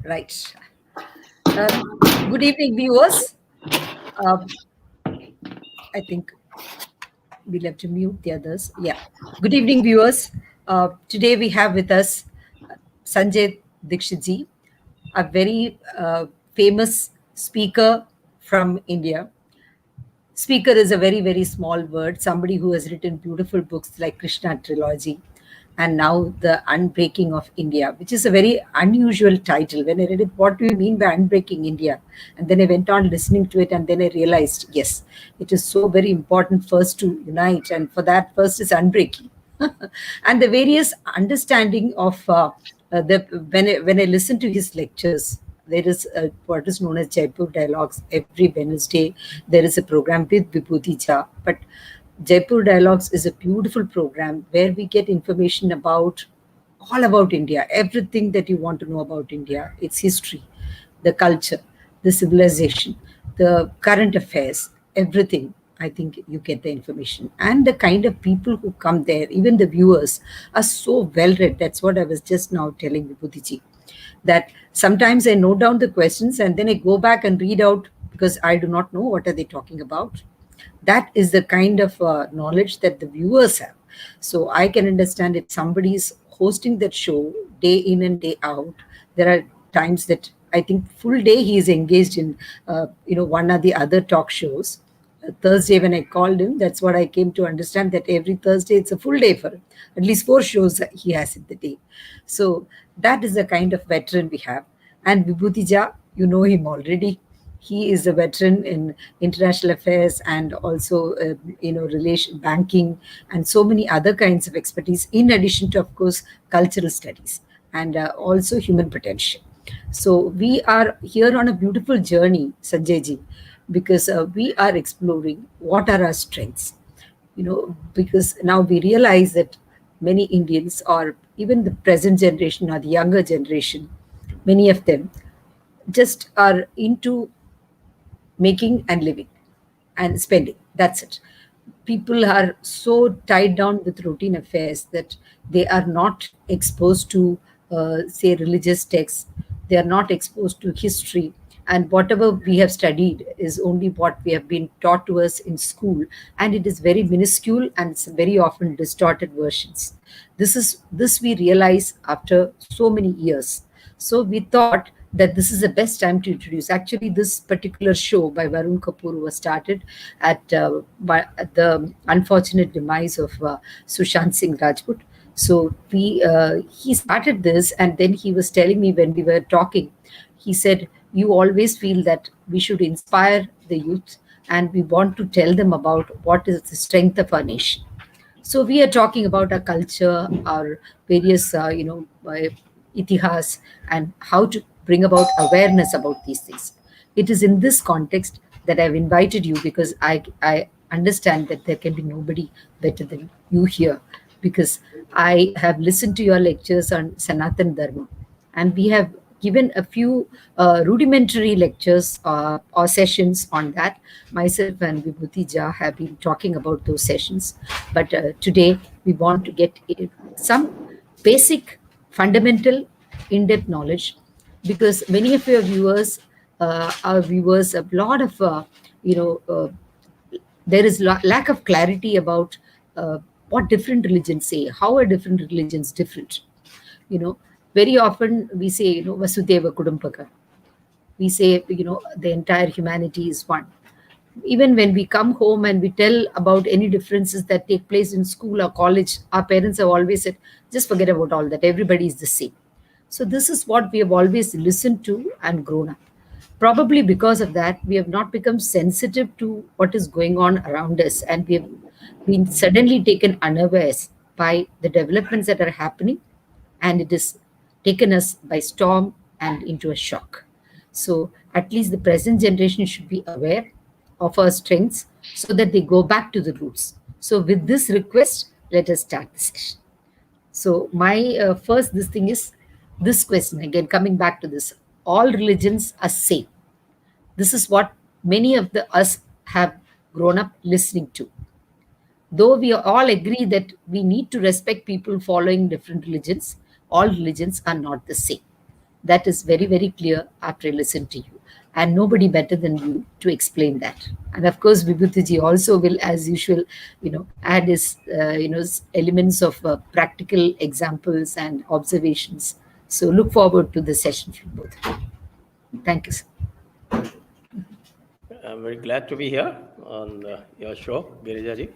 Right. Good evening, viewers. Uh, I think we'll have to mute the others. Yeah. Good evening, viewers. Today we have with us Sanjay Dixit Ji, a very famous speaker from India. Speaker is a very, very small word. Somebody who has written beautiful books like Krishna Trilogy and now The Unbreaking of India, which is a very unusual title. When I read it, what do you mean by Unbreaking India? And then I went on listening to it and then I realized, yes, it is so very important first to unite. And for that, first is unbreaking. And the various understanding of when I listen to his lectures, there is what is known as Jaipur Dialogues. Every Wednesday, there is a program with Vibhuti J. But Jaipur Dialogues is a beautiful program where we get information about all about India, everything that you want to know about India, its history, the culture, the civilization, the current affairs, everything. I think you get the information. And the kind of people who come there, even the viewers, are so well read. That's what I was just now telling Vibhuti Ji, that sometimes I note down the questions and then I go back and read out because I do not know what are they talking about. That is the kind of knowledge that the viewers have. So I can understand if somebody is hosting that show day in and day out, there are times that I think full day he is engaged in one or the other talk shows. Thursday when I called him, that's what I came to understand, that every Thursday it's a full day for him. At least 4 shows he has in the day. So that is the kind of veteran we have. And Vibhuti J, you know him already. He is a veteran in international affairs and also, relation banking and so many other kinds of expertise, in addition to, of course, cultural studies and also human potential. So we are here on a beautiful journey, Sanjay ji, because we are exploring what are our strengths. Because now we realize that many Indians, or even the present generation or the younger generation, many of them just are into making and living and spending. That's it. People are so tied down with routine affairs that they are not exposed to, say, religious texts. They are not exposed to history. And whatever we have studied is only what we have been taught to us in school. And it is very minuscule and it's very often distorted versions. This we realize after so many years. So we thought that this is the best time to introduce. Actually, this particular show by Varun Kapoor was started at the unfortunate demise of Sushant Singh Rajput. So he started this, and then he was telling me when we were talking, he said, "You always feel that we should inspire the youth, and we want to tell them about what is the strength of our nation." So we are talking about our culture, our various, itihas, and how to bring about awareness about these things. It is in this context that I've invited you, because I understand that there can be nobody better than you here, because I have listened to your lectures on Sanatan Dharma, and we have given a few rudimentary lectures or sessions on that. Myself and Vibhuti J have been talking about those sessions. But today we want to get some basic, fundamental, in-depth knowledge, because many of your viewers, our viewers, a lot of, there is lack of clarity about what different religions say, how are different religions different. you know Very often we say, Vasudeva Kudumpaka. We say, the entire humanity is one. Even when we come home and we tell about any differences that take place in school or college, our parents have always said, just forget about all that, everybody is the same. So this is what we have always listened to and grown up. Probably because of that, we have not become sensitive to what is going on around us, and we have been suddenly taken unawares by the developments that are happening, and it has taken us by storm and into a shock. So at least the present generation should be aware of our strengths so that they go back to the roots. So with this request, let us start the session. So my first this thing is this question, again coming back to this: all religions are same. This is what many of the us have grown up listening to. Though we all agree that we need to respect people following different religions, all religions are not the same. That is very, very clear after I listened to you. And nobody better than you to explain that. And of course, Vibhuti Ji also will, as usual, add his, elements of practical examples and observations. So look forward to the session from both of you. Thank you, sir. I'm very glad to be here on your show, Girijja D,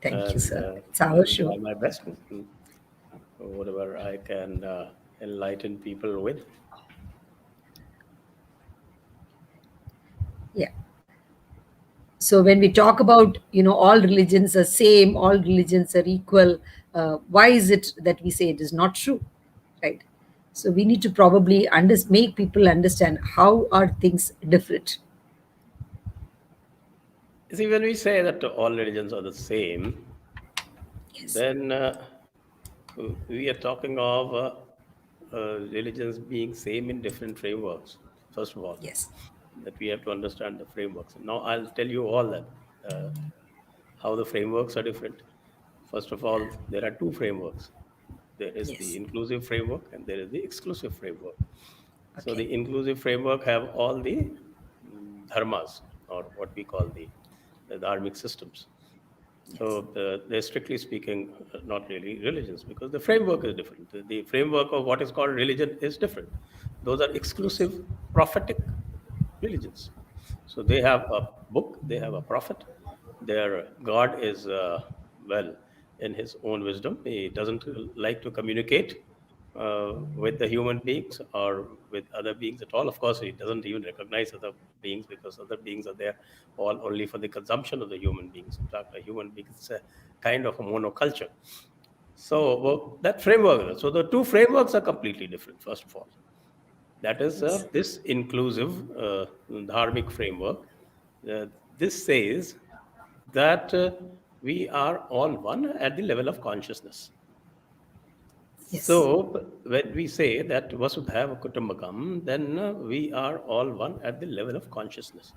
Thank you, and sir. It's our I'll show. try my best, whatever I can enlighten people with. Yeah. So when we talk about, all religions are same, all religions are equal, why is it that we say it is not true, right? So we need to probably make people understand how are things different. You see, when we say that all religions are the same, Yes. then we are talking of religions being same in different frameworks, first of all, Yes. that we have to understand the frameworks. Now, I'll tell you all that, how the frameworks are different. First of all, there are two frameworks. There is the Yes. inclusive framework and there is the exclusive framework. So Okay. the inclusive framework have all the dharmas, or what we call the dharmic systems. Yes. So they're strictly speaking not really religions, because the framework is different. The framework of what is called religion is different. Those are Yes. exclusive prophetic religions. So they have a book, they have a prophet. Their God is, well, in his own wisdom. He doesn't like to communicate with the human beings or with other beings at all. Of course, he doesn't even recognize other beings, because other beings are there all only for the consumption of the human beings. In fact, a human being is a kind of a monoculture. So that framework, so the two frameworks are completely different, first of all. That is Yes. this inclusive dharmic framework. Uh, this says that we are all one at the level of consciousness. Yes. So when we say that Vasudhaiva Kutumbakam, then we are all one at the level of consciousness.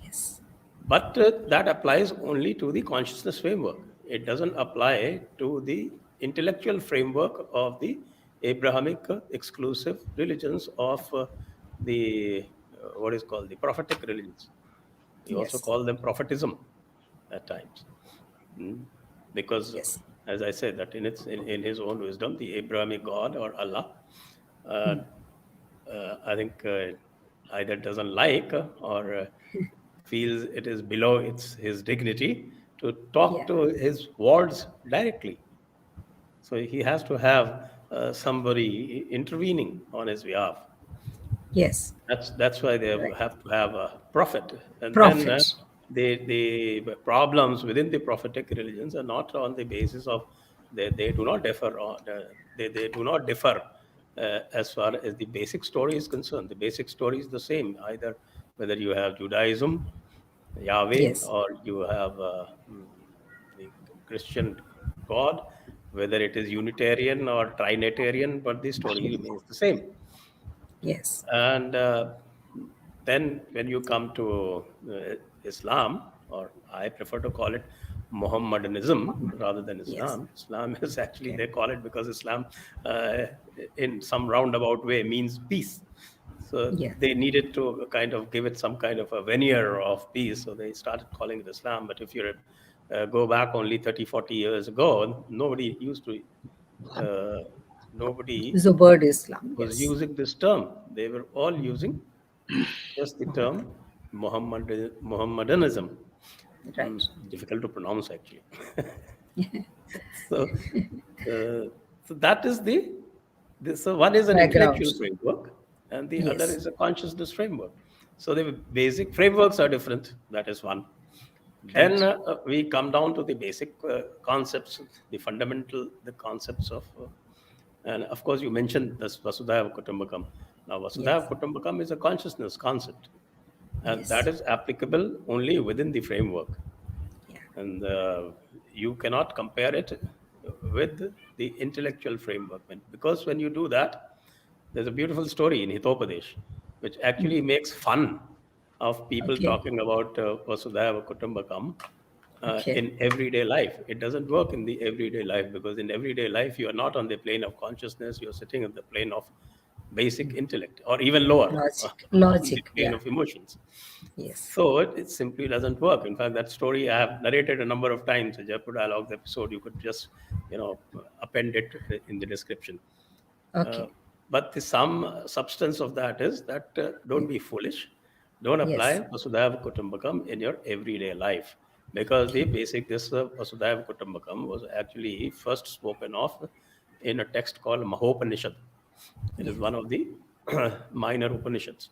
Yes. But that applies only to the consciousness framework. It doesn't apply to the intellectual framework of the Abrahamic exclusive religions of the what is called the prophetic religions. We also Yes. call them prophetism at times. Mm. Because, Yes. as I said, that in his own wisdom, the Abrahamic God or Allah, uh, I think either doesn't like or feels it is below his dignity to talk Yeah. to his wards directly. So he has to have somebody intervening on his behalf. Yes. That's why they Right. have to have a prophet, and then Prophet. the problems within the prophetic religions are not on the basis of they do not differ on they do not differ as far as the basic story is concerned. The basic story is the same, either whether you have Judaism, Yahweh, Yes. or you have the Christian God, whether it is Unitarian or Trinitarian, but the story remains the same. Yes. And then when you come to Islam, or I prefer to call it Mohammedanism rather than Yes. Islam. Islam is actually, Okay. they call it because Islam, uh, in some roundabout way, means peace. So Yeah. they needed to kind of give it some kind of a veneer of peace. So they started calling it Islam. But if you go back only 30, 40 years ago, nobody used to, uh, nobody The word Islam. was Yes. using this term. They were all using just the term Mohammedanism. Right. Difficult to pronounce, actually. So, uh, so that is so one is an intellectual Background. framework, and the other Yes. is a consciousness framework. So the basic frameworks are different. That is one. Then Right. we come down to the basic concepts, the fundamental, the concepts of, and of course you mentioned this Vasudhaiva Kutumbakam. Now Yes. Vasudhaiva Kutumbakam is a consciousness concept, and that Yes. is applicable only within the framework. Yeah. And you cannot compare it with the intellectual framework, because when you do that, there's a beautiful story in Hitopadesh which actually makes fun of people Okay. talking about Vasudhaiva Kutumbakam Okay. in everyday life. It doesn't work in the everyday life, because in everyday life you are not on the plane of consciousness, you're sitting on the plane of basic intellect, or even lower on the Logic. plane Yeah. of emotions. Yes. So it simply doesn't work. In fact, that story I have narrated a number of times. A Jaipur Dialogues episode, you could just, append it in the description. Uh, Okay. but the some substance of that is that don't be foolish. Don't apply Yes. Vasudhaiva Kutumbakam in your everyday life. Because the basic, this Vasudhaiva Kutumbakam was actually first spoken of in a text called Mahopanishad. It is Yes. one of the minor Upanishads.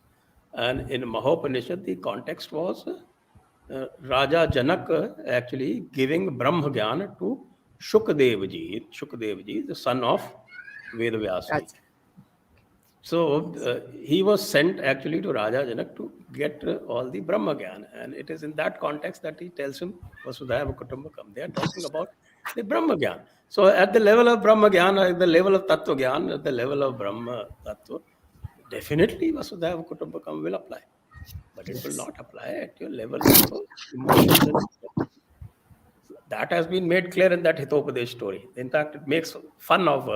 And in Mahopanishad, the context was Raja Janak actually giving Brahma Gyan to Shukadev Ji. Shukadev Ji, the son of Vedavyas Ji. That's So yes. he was sent actually to Raja Janak to get all the Brahma Gyan. And it is in that context that he tells him, Vasudhaiva Kutumbakam. They are talking about the Brahma Gyan. So at the level of Brahma Gyan, at the level of Tattva Gyan, at the level of Brahma Tattva, definitely Vasudhaiva Kutumbakam will apply. But it will Yes. not apply at your level of emotions and that has been made clear in that Hitopadesh story. In fact, it makes fun of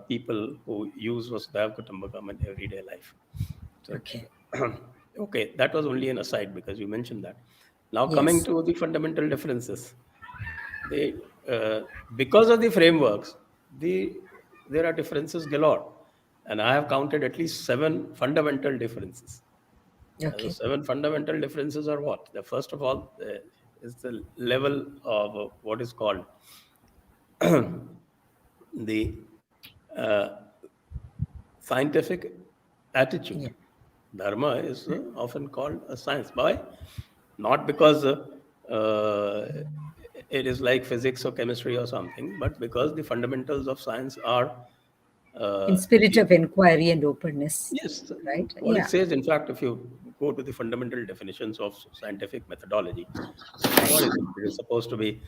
people who use Vasudhaiva Kutumbakam in everyday life. So, Okay. okay, that was only an aside because you mentioned that. Now, coming Yes. to the fundamental differences, they because of the frameworks, there are differences galore, and I have counted at least 7 fundamental differences. The Okay. 7 fundamental differences are what? The first of all is the level of what is called the uh, scientific Yeah. attitude. Dharma is often called a science. Why? Not because uh, it is like physics or chemistry or something, but because the fundamentals of science are In spirit the of inquiry and openness, yes, right? what it Yeah. says, in fact, if you go to the fundamental definitions of scientific methodology, what is it? It is supposed to be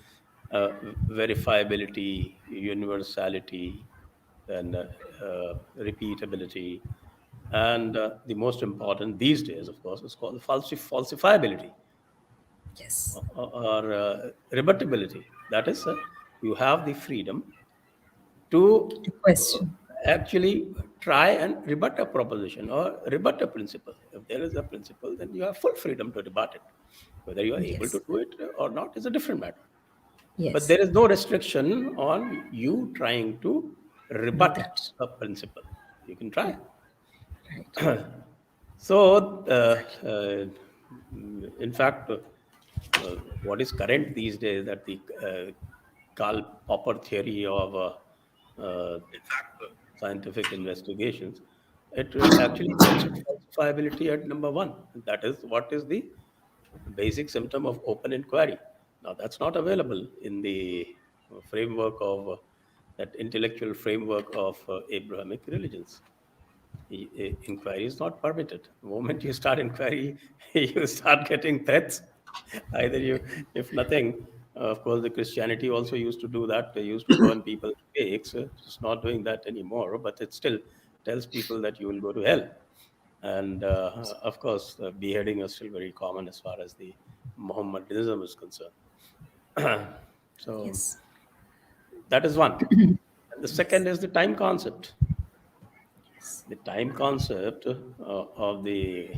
uh, verifiability, universality, and repeatability. And the most important these days, of course, is called falsifiability Yes. or rebuttability. That is, you have the freedom to To question. actually try and rebut a proposition or rebut a principle. If there is a principle, then you have full freedom to rebut it. Whether you are able to Yes. do it or not is a different matter. But Yes. there is no restriction on you trying to Do rebut that. a principle. You can Yeah. try. Right. So, Exactly. in fact, what is current these days that the Karl Popper theory of uh, scientific investigations, it actually puts falsifiability at number one. That is what is the basic symptom of open inquiry. Now, that's not available in the framework of that intellectual framework of Abrahamic religions. Inquiry is not permitted. The moment you start inquiry, you start getting threats. Either you, if nothing, of course, the Christianity also used to do that. They used to burn people's stakes. It's not doing that anymore, but it still tells people that you will go to hell. And of course, beheading is still very common as far as the Mohammedanism is concerned. So Yes. that is one. And the Yes. second is the time concept. Yes. The time concept of the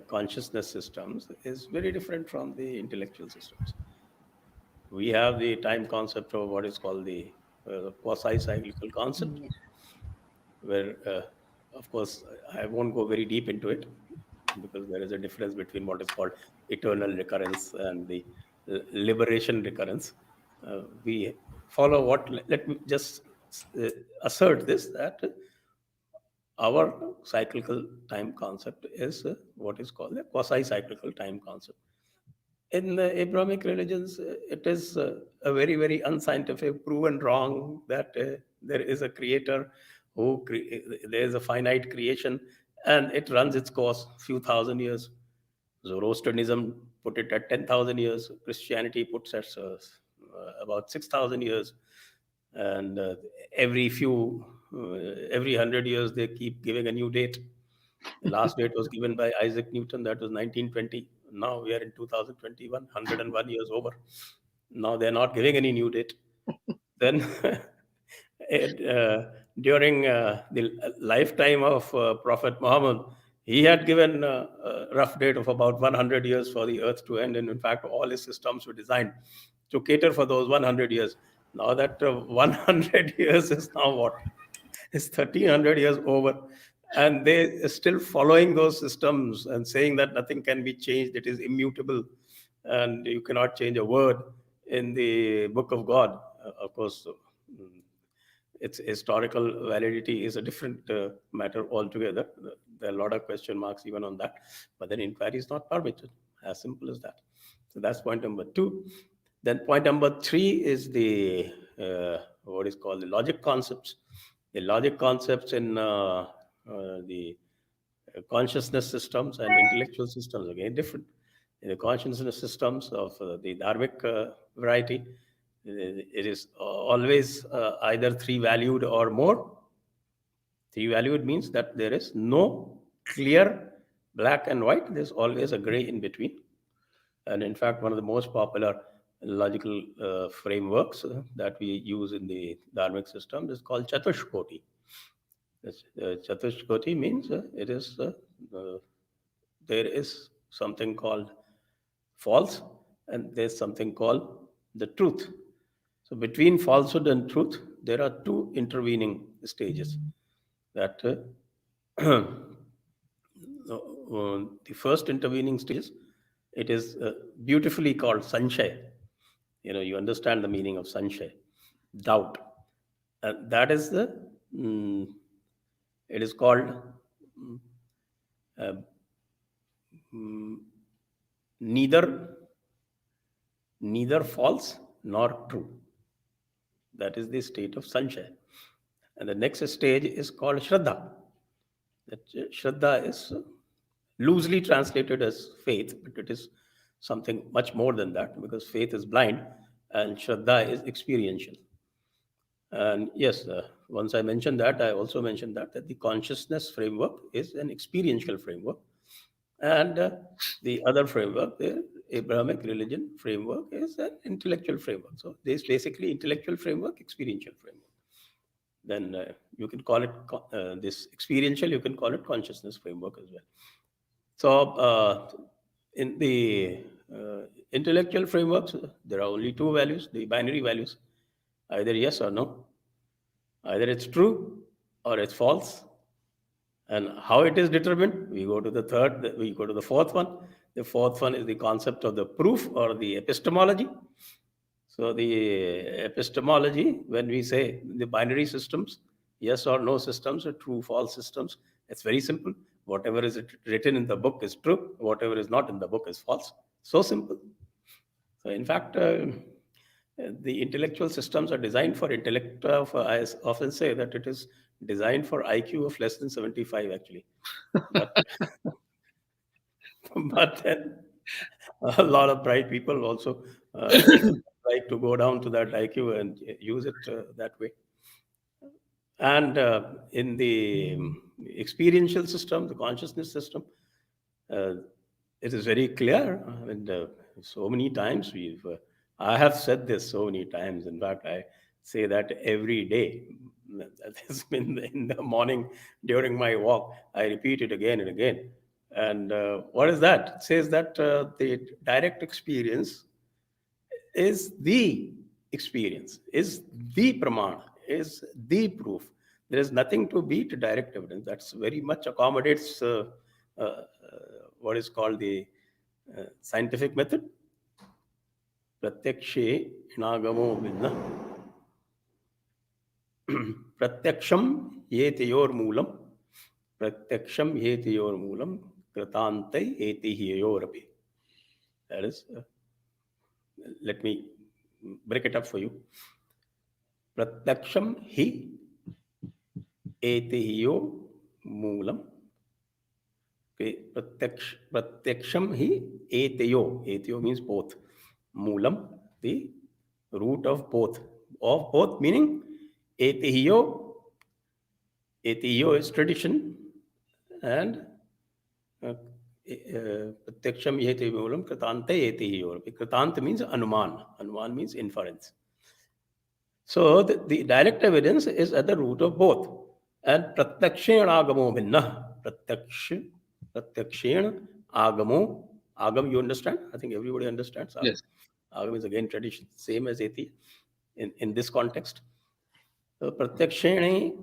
consciousness systems is very different from the intellectual systems. We have the time concept of what is called the quasi-cyclical concept, Yeah. where, of course, I won't go very deep into it because there is a difference between what is called eternal recurrence and the liberation recurrence. We follow what, let me just uh, assert this that our cyclical time concept is what is called a quasi-cyclical time concept. In the Abrahamic religions, it is a very, very unscientific, proven wrong that there is a creator there is a finite creation and it runs its course few thousand years. Zoroastrianism put it at 10,000 years. Christianity puts at about 6,000 years. And every 100 years, they keep giving a new date. The last date was given by Isaac Newton, that was 1920. Now we are in 2021, 101 years over. Now they're not giving any new date. Then it, during the lifetime of Prophet Muhammad, he had given a rough date of about 100 years for the earth to end. And in fact, all his systems were designed to cater for those 100 years. Now that 100 years is now what? It's 1300 years over. And they are still following those systems and saying that nothing can be changed, it is immutable, and you cannot change a word in the book of God. Of course, its historical validity is a different matter altogether. There are a lot of question marks even on that. But then inquiry is not permitted. As simple as that. So that's point number two. Then point number three is the what is called the logic concepts. The logic concepts in the consciousness systems and intellectual systems again different. In the consciousness systems of the dharmic variety, it is always either three valued or more. Three valued means that there is no clear black and white, there's always a gray in between. And in fact, one of the most popular logical frameworks that we use in the dharmic system is called Chatushkoti. Chatushkoti means uh, there is something called false and there's something called the truth. So between falsehood and truth, there are two intervening stages. That the first intervening stage, it is beautifully called Sanshay. You understand the meaning of Sanshay, doubt. And that is mm, it is called mm, uh, mm, neither neither false nor true. That is the state of Sanshay. And the next stage is called Shraddha. That Shraddha is loosely translated as faith, but it is something much more than that because faith is blind and Shraddha is experiential. And yes, once I mentioned that, I also mentioned that the consciousness framework is an experiential framework. And the other framework, the Abrahamic religion framework, is an intellectual framework. So there's basically intellectual framework, experiential framework. Then you can call it this experiential, you can call it consciousness framework as well. So in the intellectual frameworks, there are only two values, the binary values, either yes or no. Either it's true or it's false. And how it is determined? We go to the fourth one. The fourth one is the concept of the proof or the epistemology. So the epistemology, when we say the binary systems, yes or no systems, or true, false systems, it's very simple. Whatever is written in the book is true. Whatever is not in the book is false. So simple. So in fact, the intellectual systems are designed for intellect. I often say that it is designed for IQ of less than 75, actually. But but then a lot of bright people also like to go down to that IQ and use it that way. And in the experiential system, the consciousness system, uh, it is very clear. I mean, so many times I have said this so many times. In fact, I say that every day. That has been in the morning during my walk. I repeat it again and again. And what is that? It says that the direct experience is the experience, is the pramana, is the proof. There is nothing to beat direct evidence. That's very much accommodates uh, what is called the scientific method. Pratyakshe inagamo vidna. Pratyaksham yetiyor moolam. Pratyaksham yetiyor moolam. Kratantai etihiyorapi. That is, let me break it up for you. Pratyaksham hi etihiyo moolam. Okay, pratyaksham hi eteyo. Eteyo means both. Moolam, the root of both. Of both meaning etehiyo. Etehiyo is tradition and pratyaksham etehiyo moolam kritante etehiyo. Kritanta means anuman. Anuman means inference. So the direct evidence is at the root of both. And pratyakshena bhinna. Pratyakshena agamo. Agam, you understand? I think everybody understands agam. Yes. Agam is again tradition, same as eti in this context. So pratyakshene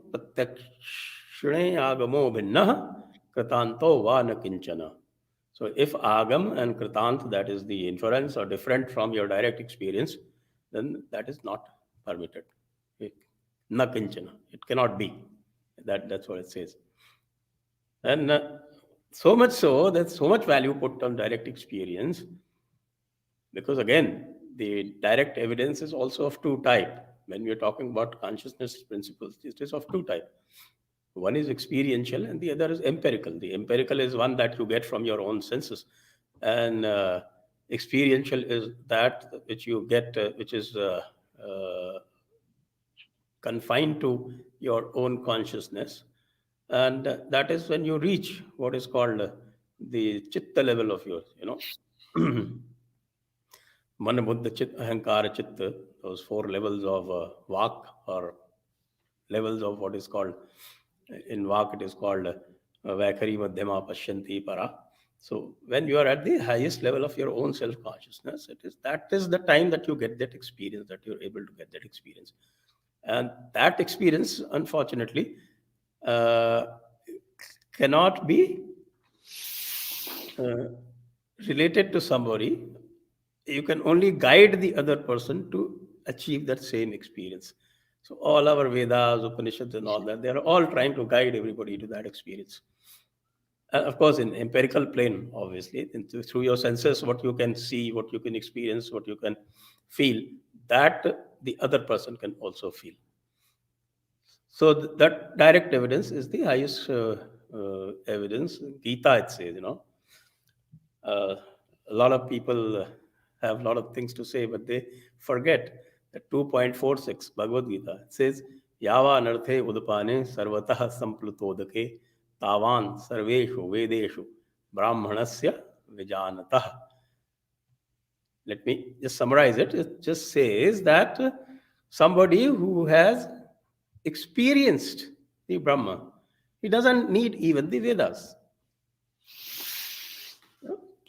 agamo bhinna kritanto va na kinchana. So if agam and kritant, that is the inference, are different from your direct experience, then that is not permitted. It, na kinchana. It cannot be. That's what it says. And so much so that so much value put on direct experience, because again, the direct evidence is also of two type. When we are talking about consciousness principles, it is of two type. One is experiential and the other is empirical. The empirical is one that you get from your own senses, and experiential is that which you get, which is confined to your own consciousness. And that is when you reach what is called the chitta level of yours, Man, Buddha, Chit, Ahankara, Chitta, those four levels of Vak, or levels of what is called, in Vak it is called Vaikhari Madhyama Pashyanti Para. So when you are at the highest level of your own self consciousness, that is the time that you get that experience, that you're able to get that experience. And that experience, unfortunately, uh, cannot be uh, related to somebody. You can only guide the other person to achieve that same experience. So all our Vedas, Upanishads, and all that, they are all trying to guide everybody to that experience. Of course, in empirical plane, obviously, through your senses, what you can see, what you can experience, what you can feel, that the other person can also feel. So that direct evidence is the highest evidence. Gita, it says, uh, a lot of people have a lot of things to say, but they forget that 2.46 Bhagavad Gita, it says, Yava anarthe udapane sarvatah samplutodake tavan sarveshu vedeshu brahmanasya vijanatah. Let me just summarize it. It just says that somebody who has experienced the Brahma, he doesn't need even the Vedas.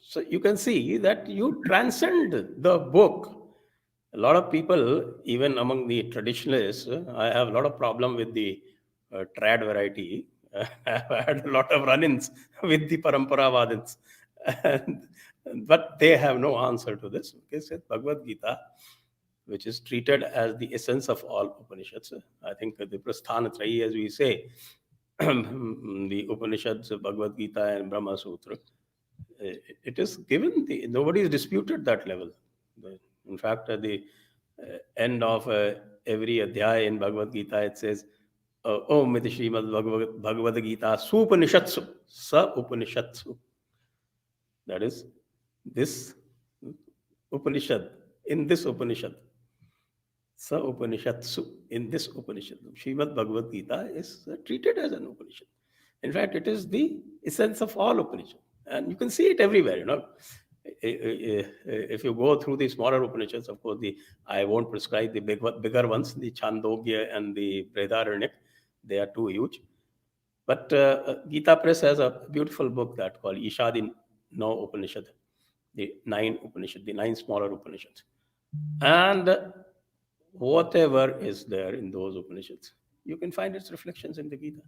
So you can see that you transcend the book. A lot of people, even among the traditionalists, I have a lot of problem with the trad variety. I've had a lot of run-ins with the Paramparavadas. And, but they have no answer to this. Okay, so Bhagavad Gita, which is treated as the essence of all Upanishads. I think the Prasthanatrayi, as we say, the Upanishads, Bhagavad Gita, and Brahma Sutra, it is given, nobody has disputed that level. In fact, at the end of every adhyaya in Bhagavad Gita, it says, Om Iti Srimad Bhagavad Gita Supanishatsu, Sa Upanishatsu. That is, this Upanishad, in this Upanishad. Sa Upanishatsu, in this Upanishad. Srimad Bhagavad Gita is treated as an Upanishad. In fact, it is the essence of all Upanishads. And you can see it everywhere. If you go through the smaller Upanishads, of course, I won't prescribe the bigger ones, the Chandogya and the Brihadaranyaka. They are too huge. But Gita Press has a beautiful book that called Ishadi No Upanishad, the nine smaller Upanishads. And whatever is there in those Upanishads, you can find its reflections in the Gita.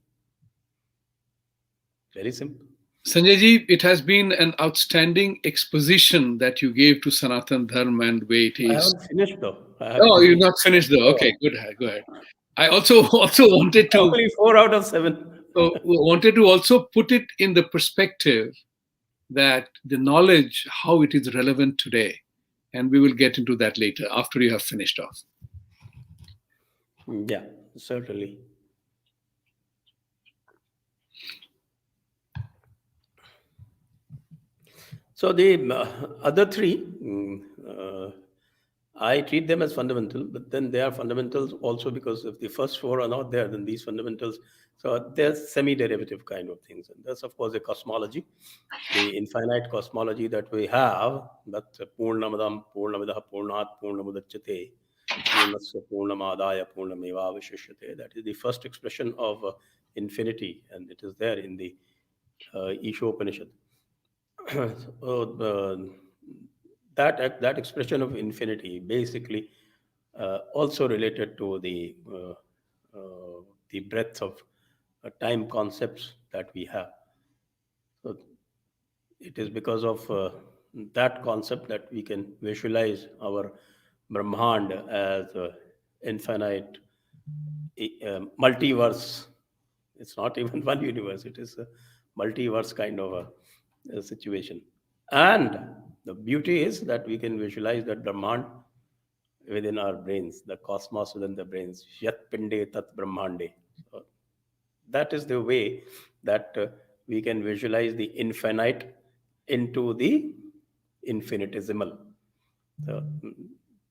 Very simple. Sanjay ji, it has been an outstanding exposition that you gave to Sanatan Dharma and the way it is. I haven't finished though. Oh, you're not finished though. Okay, good. Go ahead. I also wanted to only 4 out of 7. wanted to also put it in the perspective that the knowledge, how it is relevant today, and we will get into that later after you have finished off. Yeah, certainly. So the other three, I treat them as fundamental, but then they are fundamentals also because if the first 4 are not there, then these fundamentals, so they're semi-derivative kind of things. And that's, of course, a cosmology, the infinite cosmology that we have, that Purnamadam, Purnamidah, Purnat, Purnamudachyate. Purnasya Purnamadaya Purnamevavashishyate. That is the first expression of infinity, and it is there in the Ishopanishad. So, that expression of infinity basically also related to the breadth of time concepts that we have. So it is because of that concept that we can visualize our Brahmand as infinite multiverse. It's not even one universe, it is a multiverse kind of a situation. And the beauty is that we can visualize that Brahmand within our brains, the cosmos within the brains. Yat pinde tat brahmande. So that is the way that we can visualize the infinite into the infinitesimal. So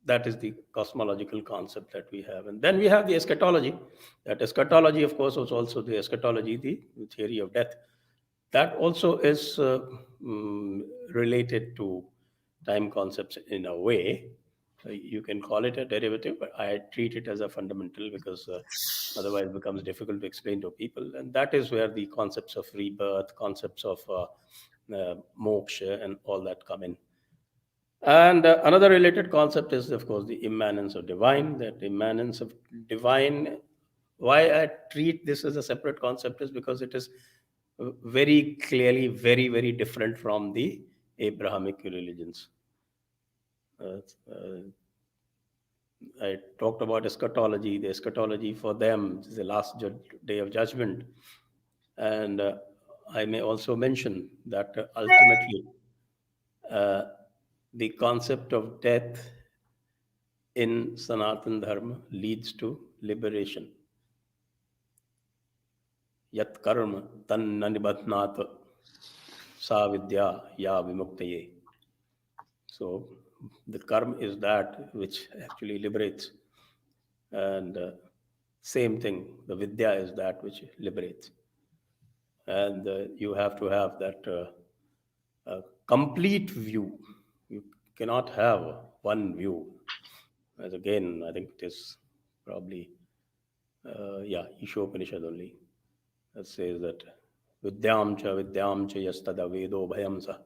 that is the cosmological concept that we have. And then we have the eschatology. That eschatology, of course, was also the eschatology, the theory of death. That also is related to time concepts in a way. You can call it a derivative, but I treat it as a fundamental because otherwise it becomes difficult to explain to people. And that is where the concepts of rebirth, concepts of moksha, and all that come in. And another related concept is, of course, the immanence of divine. That immanence of divine, why I treat this as a separate concept is because it is very clearly very different from the Abrahamic religions. Uh, uh, I talked about eschatology. The eschatology for them is the last day of judgment. And I may also mention that ultimately uh, the concept of death in Sanatan Dharma leads to liberation. Yat karma tan nanibhatnat sa vidya ya vimuktaye. So the karma is that which actually liberates. And same thing, the vidya is that which liberates. And you have to have that complete view. You cannot have one view. As again, I think it is probably, Ishopanishad only that says that vidyam cha yastada vedo bhayam sa.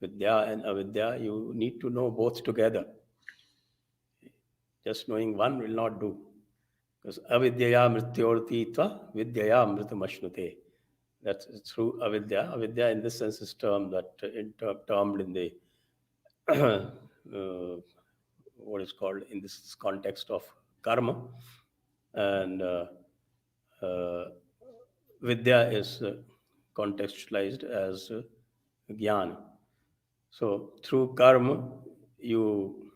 Vidya and avidya, you need to know both together. Just knowing one will not do. Because avidyaya mrityortitva vidyaya mritamashnuте. That's through avidya. Avidya in this sense is termed that termed in the what is called in this context of karma, and uh, vidya is contextualized as jnana. So through karma, you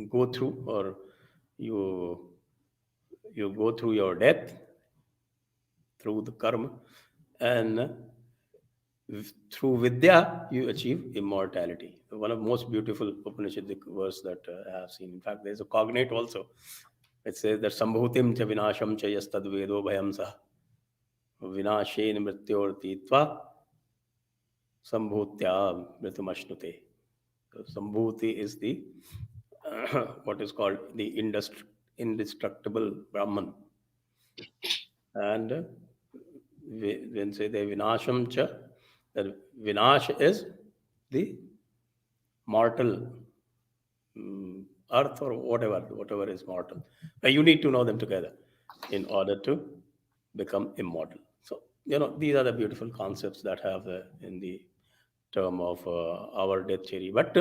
go through, or you you go through your death through the karma, and through vidya you achieve immortality. One of the most beautiful Upanishadic verse that I have seen. In fact, there's a cognate also. It says that sambhutim cha vinasham cha yastad vedo bhayam sa vinashen mrityortitva sambhutya mritamashnuте. So sambhuti is the what is called the indestructible Brahman. And when say the vinasham cha, that vinash is the mortal earth, or whatever is mortal. Now you need to know them together in order to become immortal. So these are the beautiful concepts that have in the term of our death theory. But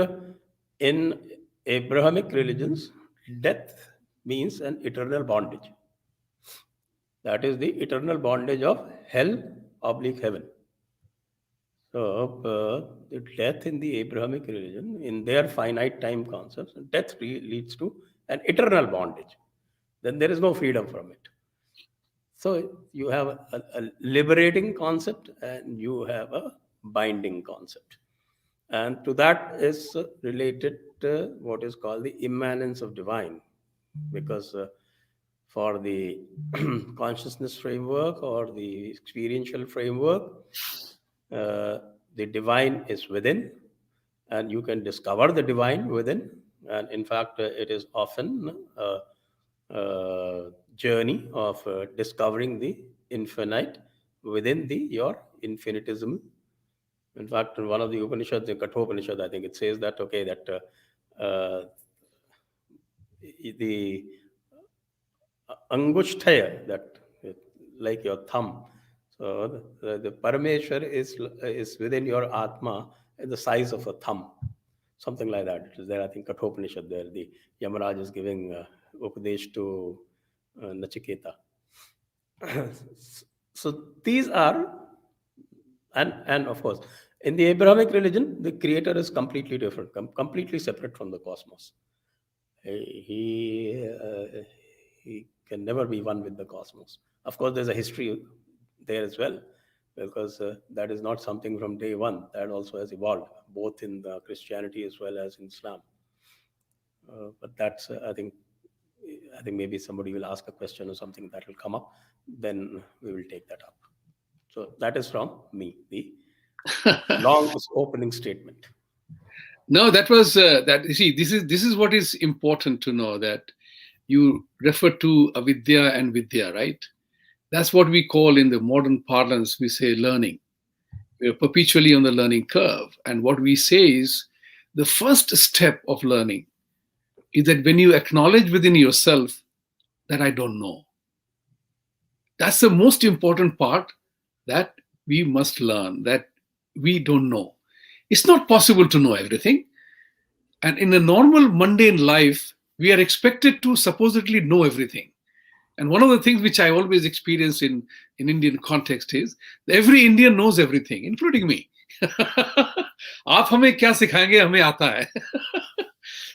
in Abrahamic religions, death means an eternal bondage. That is the eternal bondage of hell oblique heaven. So, the death in the Abrahamic religion, in their finite time concepts, death leads to an eternal bondage. Then there is no freedom from it. So, you have a liberating concept and you have a binding concept. And to that is related what is called the immanence of divine. Because for the consciousness framework or the experiential framework, uh, the divine is within, and you can discover the divine within And in fact, it is often a journey of discovering the infinite within your infinitesimal. In fact, in one of the Upanishads, the Kathopanishad, I think it says that, okay, that the angushtaya, that like your thumb. So the Parameshwar is within your Atma in the size of a thumb, something like that. It is there, I think, Kathopanishad. There, the Yamaraj is giving Upadesh to Nachiketa. So these are, and of course, in the Abrahamic religion, the Creator is completely different, completely separate from the cosmos. He can never be one with the cosmos. Of course, there's a history there as well, because that is not something from day one. That also has evolved, both in the Christianity as well as in Islam. But that's, I think maybe somebody will ask a question or something that will come up. Then we will take that up. So that is from me, the long opening statement. No, that was that. You see, this is what is important to know, that you refer to avidya and vidya, right? That's what we call in the modern parlance, we say learning. We're perpetually on the learning curve. And what we say is the first step of learning is that when you acknowledge within yourself that I don't know. That's the most important part, that we must learn, that we don't know. It's not possible to know everything. And in a normal mundane life, we are expected to supposedly know everything. And one of the things which I always experience in Indian context is every Indian knows everything, including me. आप हमें क्या सिखाएंगे, हमें आता है.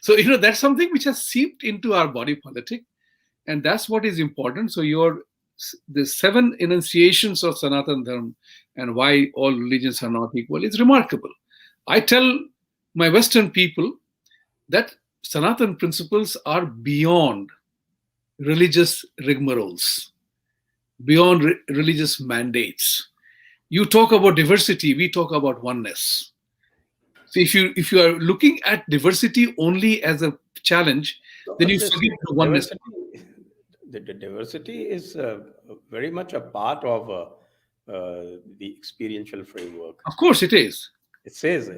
So, that's something which has seeped into our body politic. And that's what is important. So the 7 enunciations of Sanatana Dharma and why all religions are not equal is remarkable. I tell my Western people that Sanatana principles are beyond religious rigmaroles, beyond religious mandates. You talk about diversity, we talk about oneness. So if you are looking at diversity only as a challenge, then you forget the oneness. The diversity is very much a part of the experiential framework. Of course it is. It says,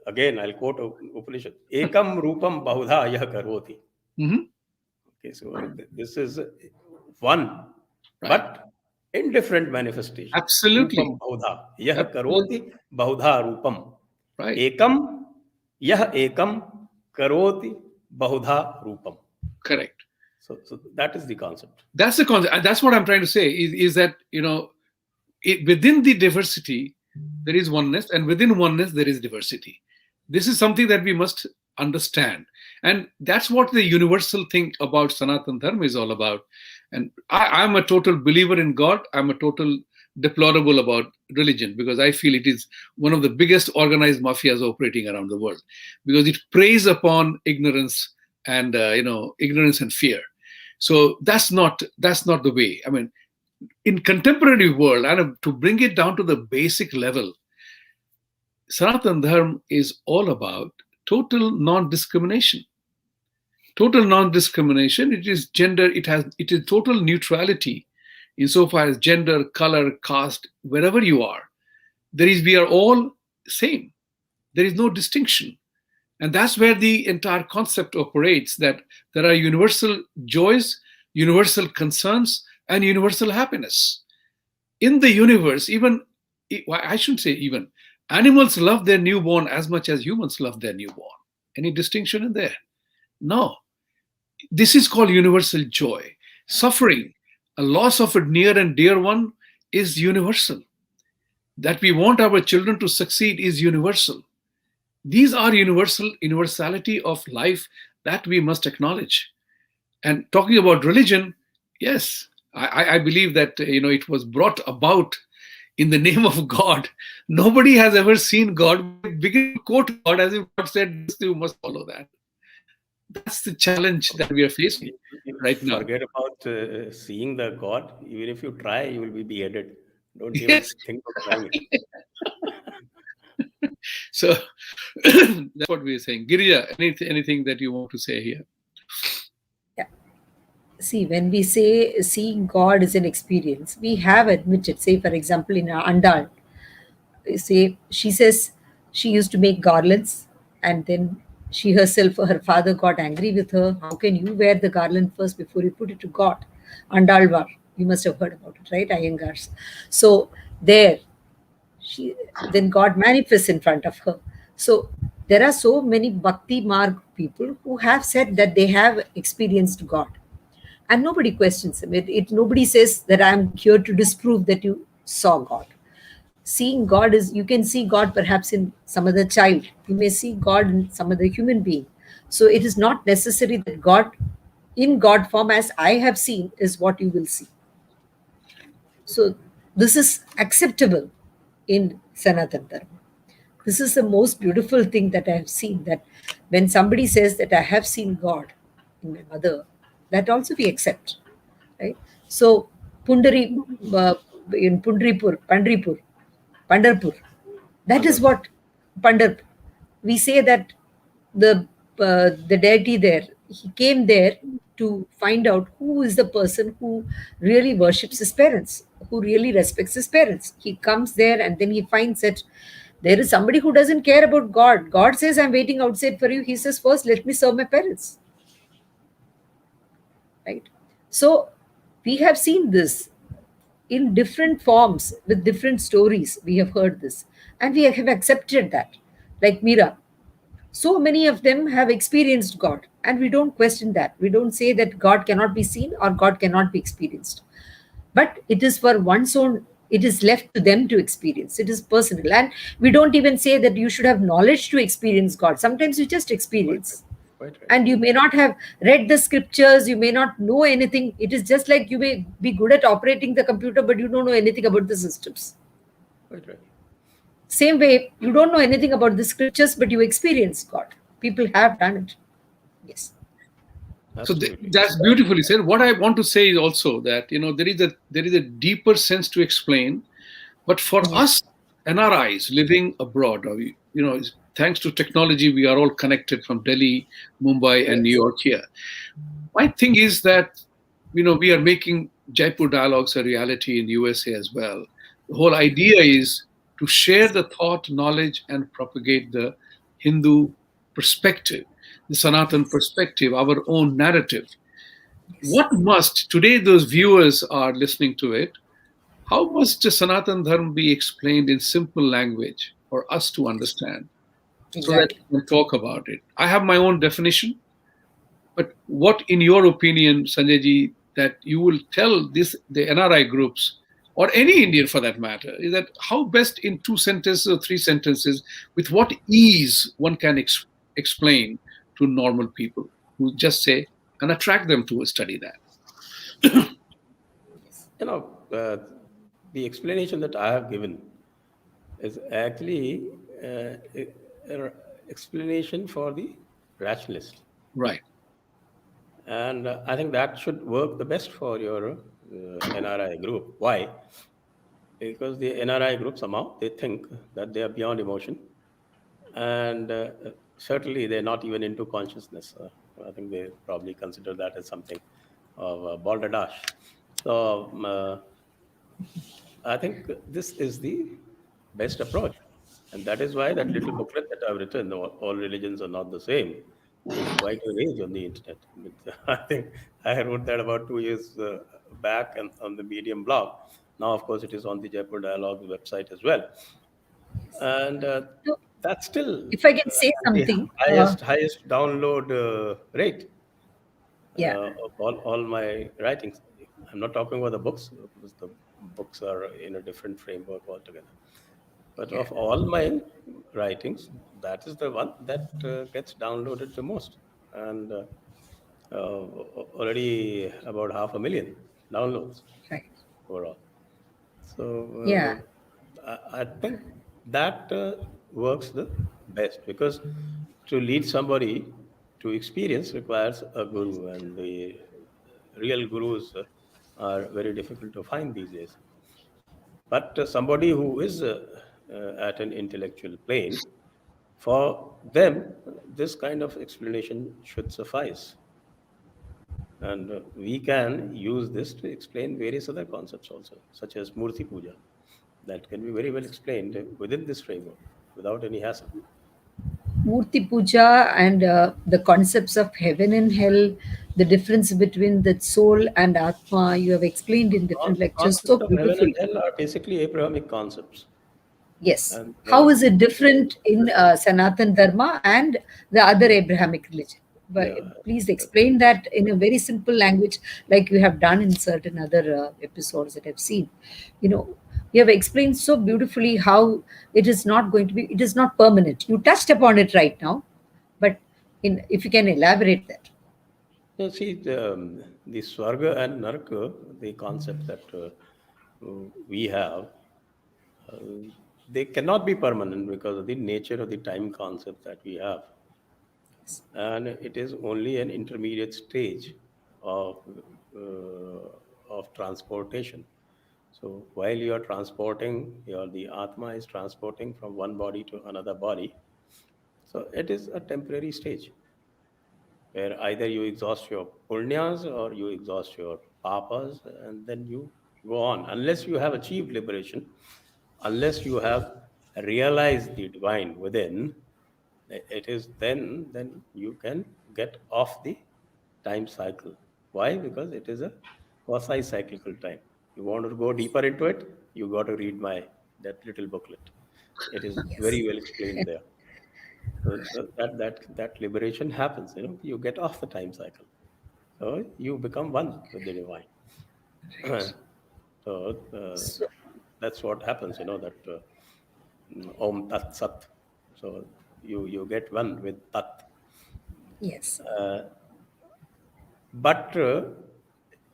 again, I'll quote Upanishad, Ekam Rupam Bahudha Yah Karoti. Okay, so this is one, Right. but in different manifestations. Absolutely. Rupam Bahudha Yah Karoti Bahudha Rupam. Right. Ekam Yah Ekam Karoti Bahudha Rupam. Correct. So that is the concept. That's the concept. And that's what I'm trying to say is that, within the diversity, there is oneness, and within oneness, there is diversity. This is something that we must understand. And that's what the universal thing about Sanatana Dharma is all about. And I'm a total believer in God. I'm a total deplorable about religion, because I feel it is one of the biggest organized mafias operating around the world, because it preys upon ignorance and ignorance and fear. So that's not the way. I mean, in contemporary world, and to bring it down to the basic level, Sanatana Dharma is all about total non-discrimination. Total non-discrimination. It is gender. It is total neutrality, insofar as gender, color, caste, wherever you are. We are all same. There is no distinction. And that's where the entire concept operates, that there are universal joys, universal concerns, and universal happiness. In the universe, I shouldn't say even, animals love their newborn as much as humans love their newborn. Any distinction in there? No. This is called universal joy. Suffering, a loss of a near and dear one, is universal. That we want our children to succeed is universal. These are universality of life that we must acknowledge. And talking about religion, yes, I believe that it was brought about in the name of God. Nobody has ever seen God. Begin to quote God as if God said, "You must follow that." That's the challenge that we are facing right now. Forget about seeing the God. Even if you try, you will be beheaded. Don't even think of trying it. So that's what we are saying. Girija, anything that you want to say here? Yeah. See, when we say seeing God is an experience, we have admitted, say, for example, in Andal, say she says she used to make garlands, and then she herself, her father got angry with her. How can you wear the garland first before you put it to God? Andalvar, you must have heard about it, right? Iyengars. So there, she then God manifests in front of her. So there are so many Bhakti Marg people who have said that they have experienced God, and nobody questions him. Nobody says that I'm here to disprove that you saw God. Seeing God is, you can see God perhaps in some other child, you may see God in some other human being. So it is not necessary that God in God form, as I have seen, is what you will see. So this is acceptable in Sanatan Dharma. This is the most beautiful thing that I have seen, that when somebody says that I have seen God in my mother, that also we accept, right? So Pundari, in Pandharpur, that is Wonderful. what Pandharpur. We say that the deity there, he came there to find out who is the person who really worships his parents, who really respects his parents. He comes there and then he finds that there is somebody who doesn't care about God. God says, I'm waiting outside for you. He says, first, let me serve my parents. Right? So we have seen this in different forms with different stories. We have heard this and we have accepted that. Like Mira, so many of them have experienced God, and we don't question that. We don't say that God cannot be seen or God cannot be experienced. But it is for one's own, it is left to them to experience. It is personal. And we don't even say that you should have knowledge to experience God. Sometimes you just Quite right. experience. Quite right. And you may not have read the scriptures, you may not know anything. It is just like you may be good at operating the computer, but you don't know anything about the systems. Quite right. Same way, you don't know anything about the scriptures, but you experience God. People have done it. Yes. So Absolutely. that's beautifully said. What I want to say is also that there is a deeper sense to explain. But for Yeah. us NRIs living abroad, or thanks to technology, we are all connected from Delhi, Mumbai, and New Yes. York here. My thing is that we are making Jaipur Dialogues a reality in USA as well. The whole idea is to share the thought, knowledge, and propagate the Hindu perspective, the Sanatan perspective, our own narrative. Yes. What must today those viewers are listening to it? How must Sanatan Dharma be explained in simple language for us to understand so that Exactly. we can talk about it? I have my own definition, but what, in your opinion, Sanjay ji, that you will tell the NRI groups or any Indian for that matter, is that how best in 2 sentences or 3 sentences, with what ease one can explain to normal people who just say and attract them to study that. You know, the explanation that I have given is actually an explanation for the rationalist. Right. And I think that should work the best for your NRI group. Why? Because the NRI group somehow they think that they are beyond emotion, and certainly they're not even into consciousness. I think they probably consider that as something of balderdash. So I think this is the best approach. And that is why that little booklet that I've written, All Religions Are Not the Same, is quite a rage on the internet. I think I wrote that about 2 years back and on the Medium blog. Now, of course, it is on the Jaipur Dialogue website as well. And So, that's still if I can say has the something, highest download rate yeah, of all my writings. I'm not talking about the books because the books are in a different framework altogether. But yeah, of all my writings, that is the one that gets downloaded the most, and already about 500,000 downloads right, overall. yeah, So I think that works the best because to lead somebody to experience requires a guru, and the real gurus are very difficult to find these days. But somebody who is at an intellectual plane, for them, this kind of explanation should suffice. And we can use this to explain various other concepts also, such as Murti Puja, that can be very well explained within this framework without any hassle. Murti Puja and the concepts of heaven and hell, the difference between the soul and Atma, you have explained in different lectures so Concept of heaven and beautifully. hell are basically Abrahamic concepts. Yes. And How is it different in Sanatan Dharma and the other Abrahamic religion? But yeah, please explain that in a very simple language, like you have done in certain other episodes that I've seen. You know, you have explained so beautifully how it is not going to be, it is not permanent. You touched upon it right now, but if you can elaborate that. see, the Swarga and Naraka, the concept that we have, uh, they cannot be permanent because of the nature of the time concept that we have. And it is only an intermediate stage of transportation. So while you are transporting, the atma is transporting from one body to another body. So it is a temporary stage where either you exhaust your punyas or you exhaust your papas, and then you go on. Unless you have achieved liberation, unless you have realized the divine within, it is then you can get off the time cycle. Why? Because it is a quasi cyclical time. You want to go deeper into it, you got to read my that little booklet. It is Yes. very well explained there. So that liberation happens. You get off the time cycle. So you become one with the divine. So So, that's what happens. That Om Tat Sat. So you get one with Tat. yes. But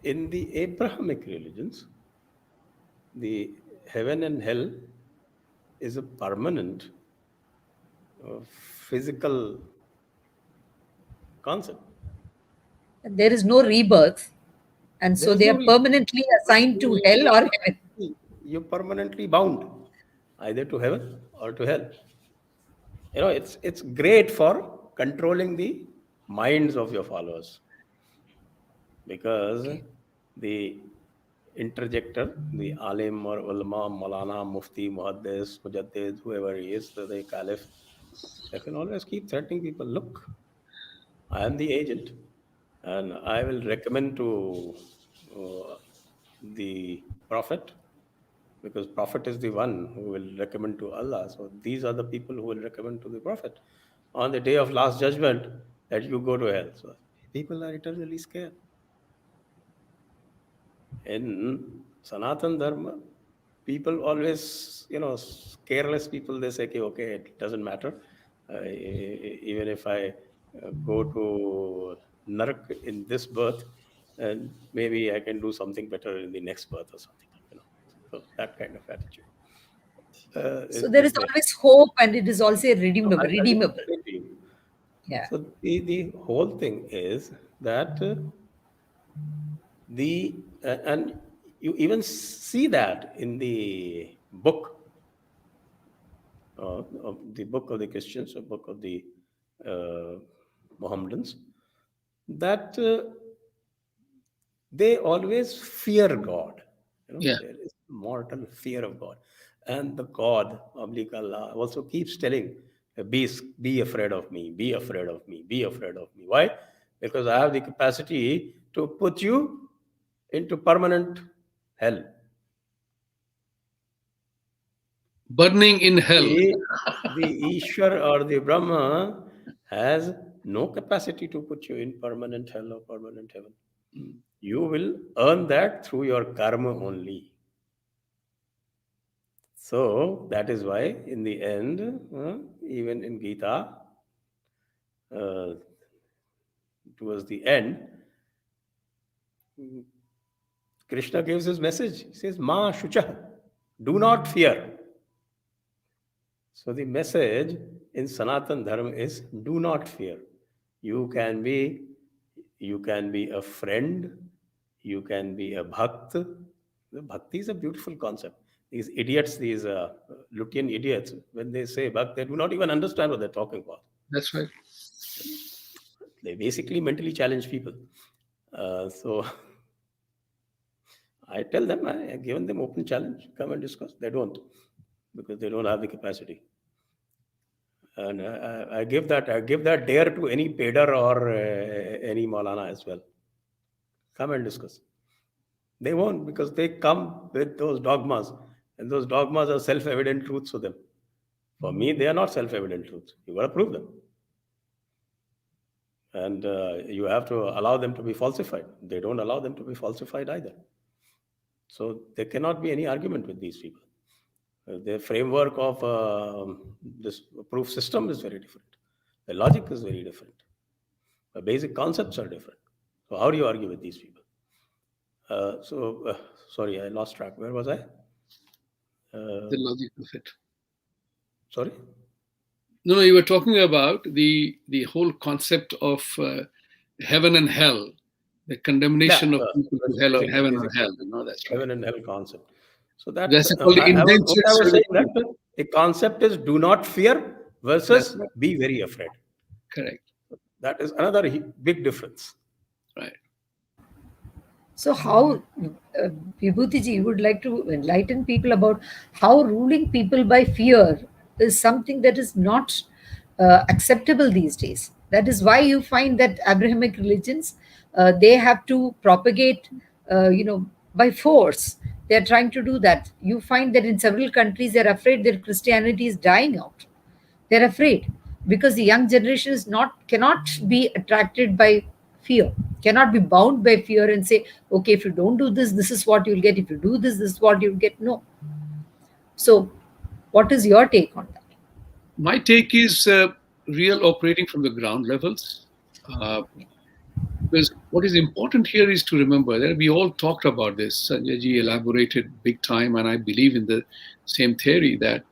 in the Abrahamic religions, the heaven and hell is a permanent physical concept. There is no rebirth, and There so is they no are reason. permanently assigned to hell or heaven. You're permanently bound either to heaven or to hell. It's great for controlling the minds of your followers, because Okay. the interjector, the alim or ulama, malana, mufti, muhaddis, mujaddid, whoever he is, the caliph, they can always keep threatening people. Look, I am the agent, and I will recommend to uh, the prophet, because prophet is the one who will recommend to Allah. So these are the people who will recommend to the prophet on the day of last judgment that you go to hell. So people are eternally scared. In Sanatan Dharma, people always, careless people, they say, okay, it doesn't matter. Even if I go to Narak in this birth, and maybe I can do something better in the next birth or something. So that kind of attitude So there is is there. always hope, and it is also So redeemable. I'll just Redeemable. explain to you. Yeah. So the whole thing is that and you even see that in the book of the Christians, the book of the uh, Mohammedans, that they always fear God. Yeah. There is mortal fear of God, and the God, oblique Allah, also keeps telling, be afraid of me, be afraid of me, be afraid of me. Why? Because I have the capacity to put you into permanent hell. Burning in hell. The Ishwar or the Brahma has no capacity to put you in permanent hell or permanent heaven. You will earn that through your karma only. So that is why, in the end, even in Gita, uh, towards the end, Krishna gives his message. He says, Ma Shucha, do not fear. So the message in Sanatan Dharma is, do not fear. You can be you can be a friend, you can be a bhakt. The bhakti is a beautiful concept. These idiots, these Lutein idiots, when they say Bhakt, they do not even understand what they're talking about. That's right. They basically mentally challenge people. So I tell them, I have given them open challenge, come and discuss. They don't, because they don't have the capacity. And I give that dare to any Peder or any Maulana as well. Come and discuss. They won't, because they come with those dogmas, and those dogmas are self-evident truths to them. For me, they are not self-evident truths. You got to prove them, and you have to allow them to be falsified. They don't allow them to be falsified either. So there cannot be any argument with these people. The framework of this proof system is very different. The logic is very different. The basic concepts are different. So how do you argue with these people? Sorry, I lost track. Where was I? The logic of it. Sorry? No, you were talking about the whole concept of heaven and hell, the condemnation of people to hell or heaven or hell. That's right. Heaven and hell concept. So that's called indentured I was saying that the concept is do not fear versus be very afraid. Correct. That is another big difference. Right. So how, Vibhuti Ji, you would like to enlighten people about how ruling people by fear is something that is not acceptable these days. That is why you find that Abrahamic religions, they have to propagate, by force. They are trying to do that. You find that in several countries, they're afraid that Christianity is dying out. They're afraid because the young generation cannot be attracted by fear, cannot be bound by fear and say, okay, if you don't do this, this is what you'll get. If you do this, this is what you'll get. No. So what is your take on that? My take is real operating from the ground levels. Because what is important here is to remember that we all talked about this. Sanjay Ji elaborated big time, and I believe in the same theory that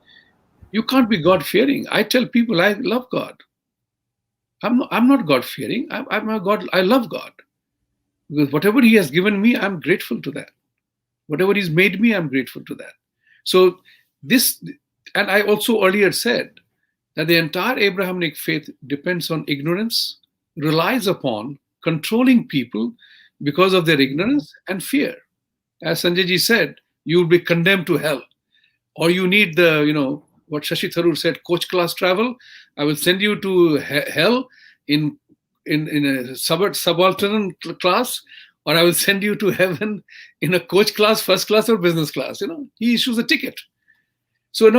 you can't be God-fearing. I tell people I love God. I'm not God-fearing. I'm a God. I love God. Because whatever He has given me, I'm grateful to that. Whatever He's made me, I'm grateful to that. So this, and I also earlier said that the entire Abrahamic faith depends on ignorance, relies upon controlling people because of their ignorance and fear. As Sanjay Ji said, you will be condemned to hell. Or you need the, what Shashi Tharoor said, coach class travel. I will send you to hell in a subaltern class, or I will send you to heaven in a coach class, first class, or business class. He issues a ticket. So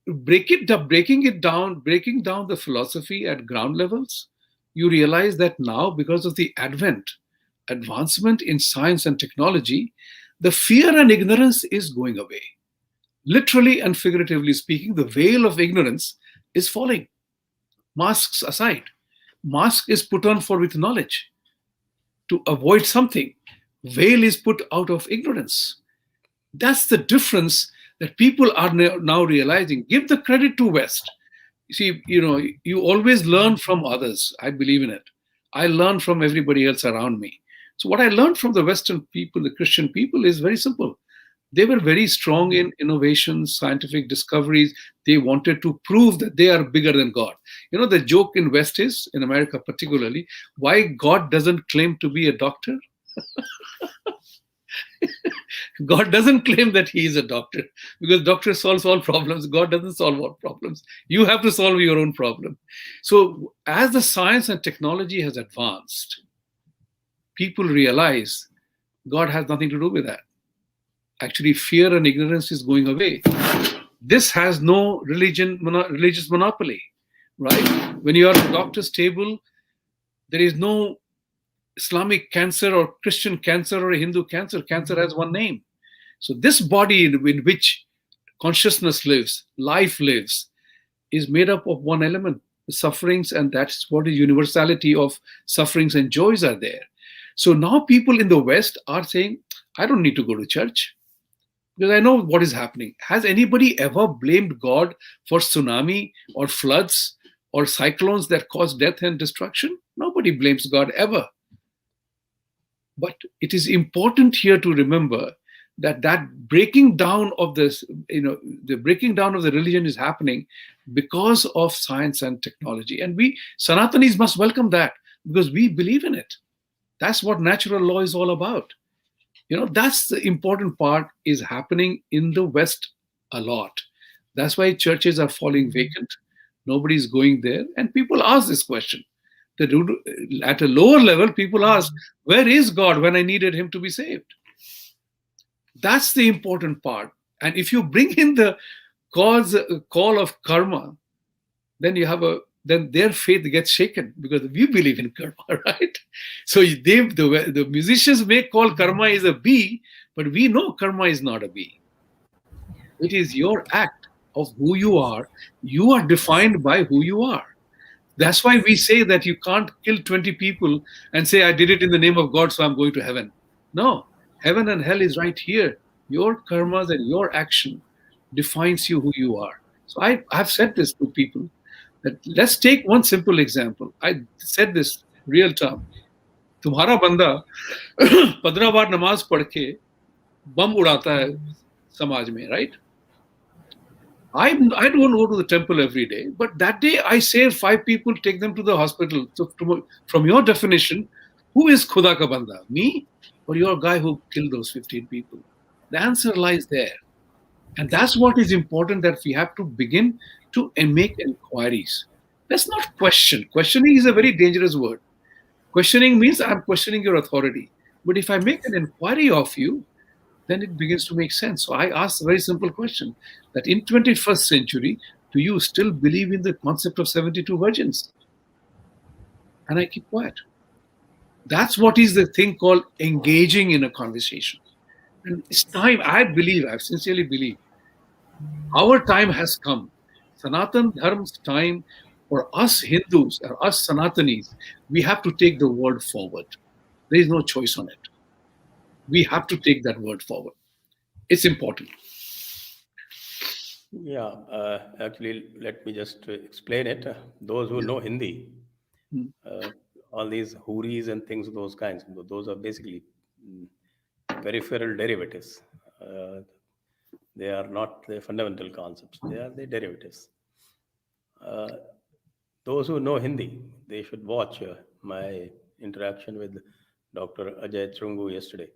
breaking down the philosophy at ground levels, you realize that now, because of the advancement in science and technology, the fear and ignorance is going away. Literally and figuratively speaking, the veil of ignorance is falling. Masks aside, mask is put on with knowledge to avoid something. Veil is put out of ignorance. That's the difference that people are now realizing. Give the credit to West. You see, you always learn from others. I believe in it. I learn from everybody else around me. So what I learned from the Western people, the Christian people, is very simple. They were very strong in innovations, scientific discoveries. They wanted to prove that they are bigger than God. The joke in West is, in America particularly, why God doesn't claim to be a doctor. God doesn't claim that He is a doctor, because doctor solves all problems. God doesn't solve all problems. You have to solve your own problem. So as the science and technology has advanced, people realize God has nothing to do with that. Actually, fear and ignorance is going away. This has no religious monopoly, right? When you are at the doctor's table, there is no Islamic cancer or Christian cancer or a Hindu cancer. Cancer has one name. So this body in which consciousness lives, life lives, is made up of one element, the sufferings, and that's what the universality of sufferings and joys are there. So now people in the West are saying, I don't need to go to church because I know what is happening. Has anybody ever blamed God for tsunami or floods or cyclones that cause death and destruction? Nobody blames God ever. But it is important here to remember that breaking down of this, the breaking down of the religion is happening because of science and technology. And we Sanatanis must welcome that, because we believe in it. That's what natural law is all about. That's the important part, is happening in the West a lot. That's why churches are falling vacant. Nobody's going there. And people ask this question. At a lower level, people ask, where is God when I needed him to be saved? That's the important part. And if you bring in the call of karma, then then their faith gets shaken, because we believe in karma, right? So the musicians may call karma is a B, but we know karma is not a B. It is your act of who you are. You are defined by who you are. That's why we say that you can't kill 20 people and say, I did it in the name of God, so I'm going to heaven. No, heaven and hell is right here. Your karmas and your action defines you who you are. So I've said this to people, that let's take one simple example. I said this real term. तुम्हारा बंदा 15 बार नमाज पढ़ के बम उड़ाता है समाज में, right? I don't go to the temple every day, but that day I save 5 people, take them to the hospital. So from your definition, who is Khuda ka banda? Me or your guy who killed those 15 people? The answer lies there. And that's what is important, that we have to begin to make inquiries. Let's not question. Questioning is a very dangerous word. Questioning means I'm questioning your authority. But if I make an inquiry of you, then it begins to make sense. So I ask a very simple question, that in 21st century, do you still believe in the concept of 72 virgins? And I keep quiet. That's what is the thing called engaging in a conversation. And it's time, I sincerely believe, our time has come. Sanatan Dharma's time, for us Hindus or us Sanatanis, we have to take the word forward. There is no choice on it. We have to take that word forward. It's important. Yeah, actually, let me just explain it. Those who know Hindi, all these huris and things, those kinds, those are basically peripheral derivatives. They are not the fundamental concepts, they are the derivatives. Those who know Hindi, they should watch my interaction with Dr. Ajay Trungu yesterday.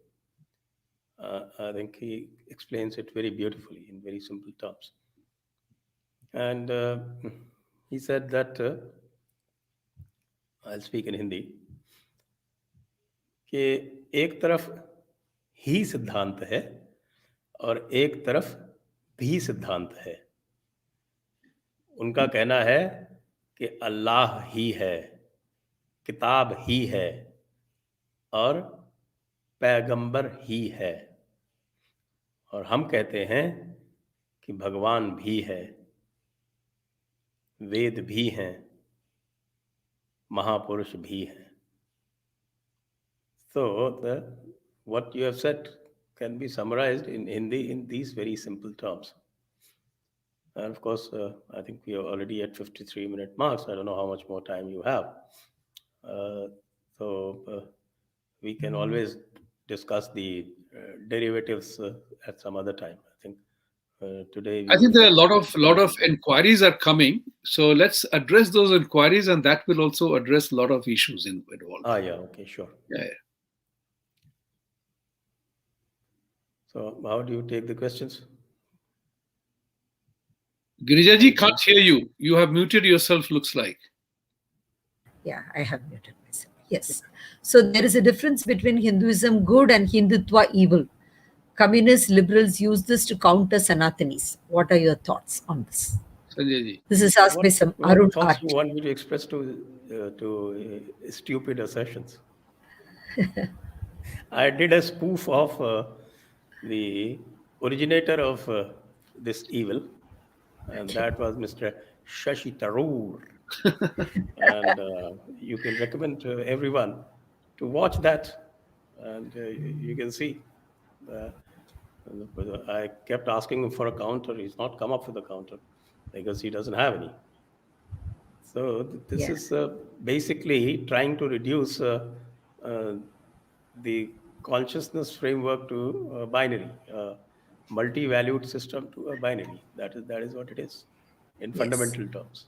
I think he explains it very beautifully in very simple terms. And he said that, I'll speak in Hindi, कि एक तरफ ही सिद्धांत है और एक तरफ भी सिद्धांत है. उनका कहना है कि अल्लाह ही है, किताब ही है और पैगंबर ही है. और हम कहते हैं कि भगवान भी है, वेद भी हैं, महापुरुष भी हैं. So what you have said can be summarized in Hindi in these very simple terms. And of course, I think we are already at 53-minute marks. I don't know how much more time you have. So we can always discuss the derivatives at some other time. I think today. I think there are a lot of inquiries are coming. So let's address those inquiries, and that will also address a lot of issues involved. Yeah, okay, sure. Yeah. So how do you take the questions? Girijja Ji can't hear you. You have muted yourself, looks like. Yeah, I have muted myself. Yes. So there is a difference between Hinduism good and Hindutva evil. Communist liberals use this to counter Sanatanis. What are your thoughts on this? Sanjay Ji. This is asked by some Arun What thoughts Art. you want me to express to stupid assertions? I did a spoof of the originator of this evil, and that was Mr. Shashi Tharoor. And you can recommend to everyone to watch that, and you can see. I kept asking him for a counter. He's not come up with a counter because he doesn't have any. So this is basically trying to reduce the consciousness framework to a binary, a multi-valued system to a binary. That is what it is, in Yes, fundamental terms.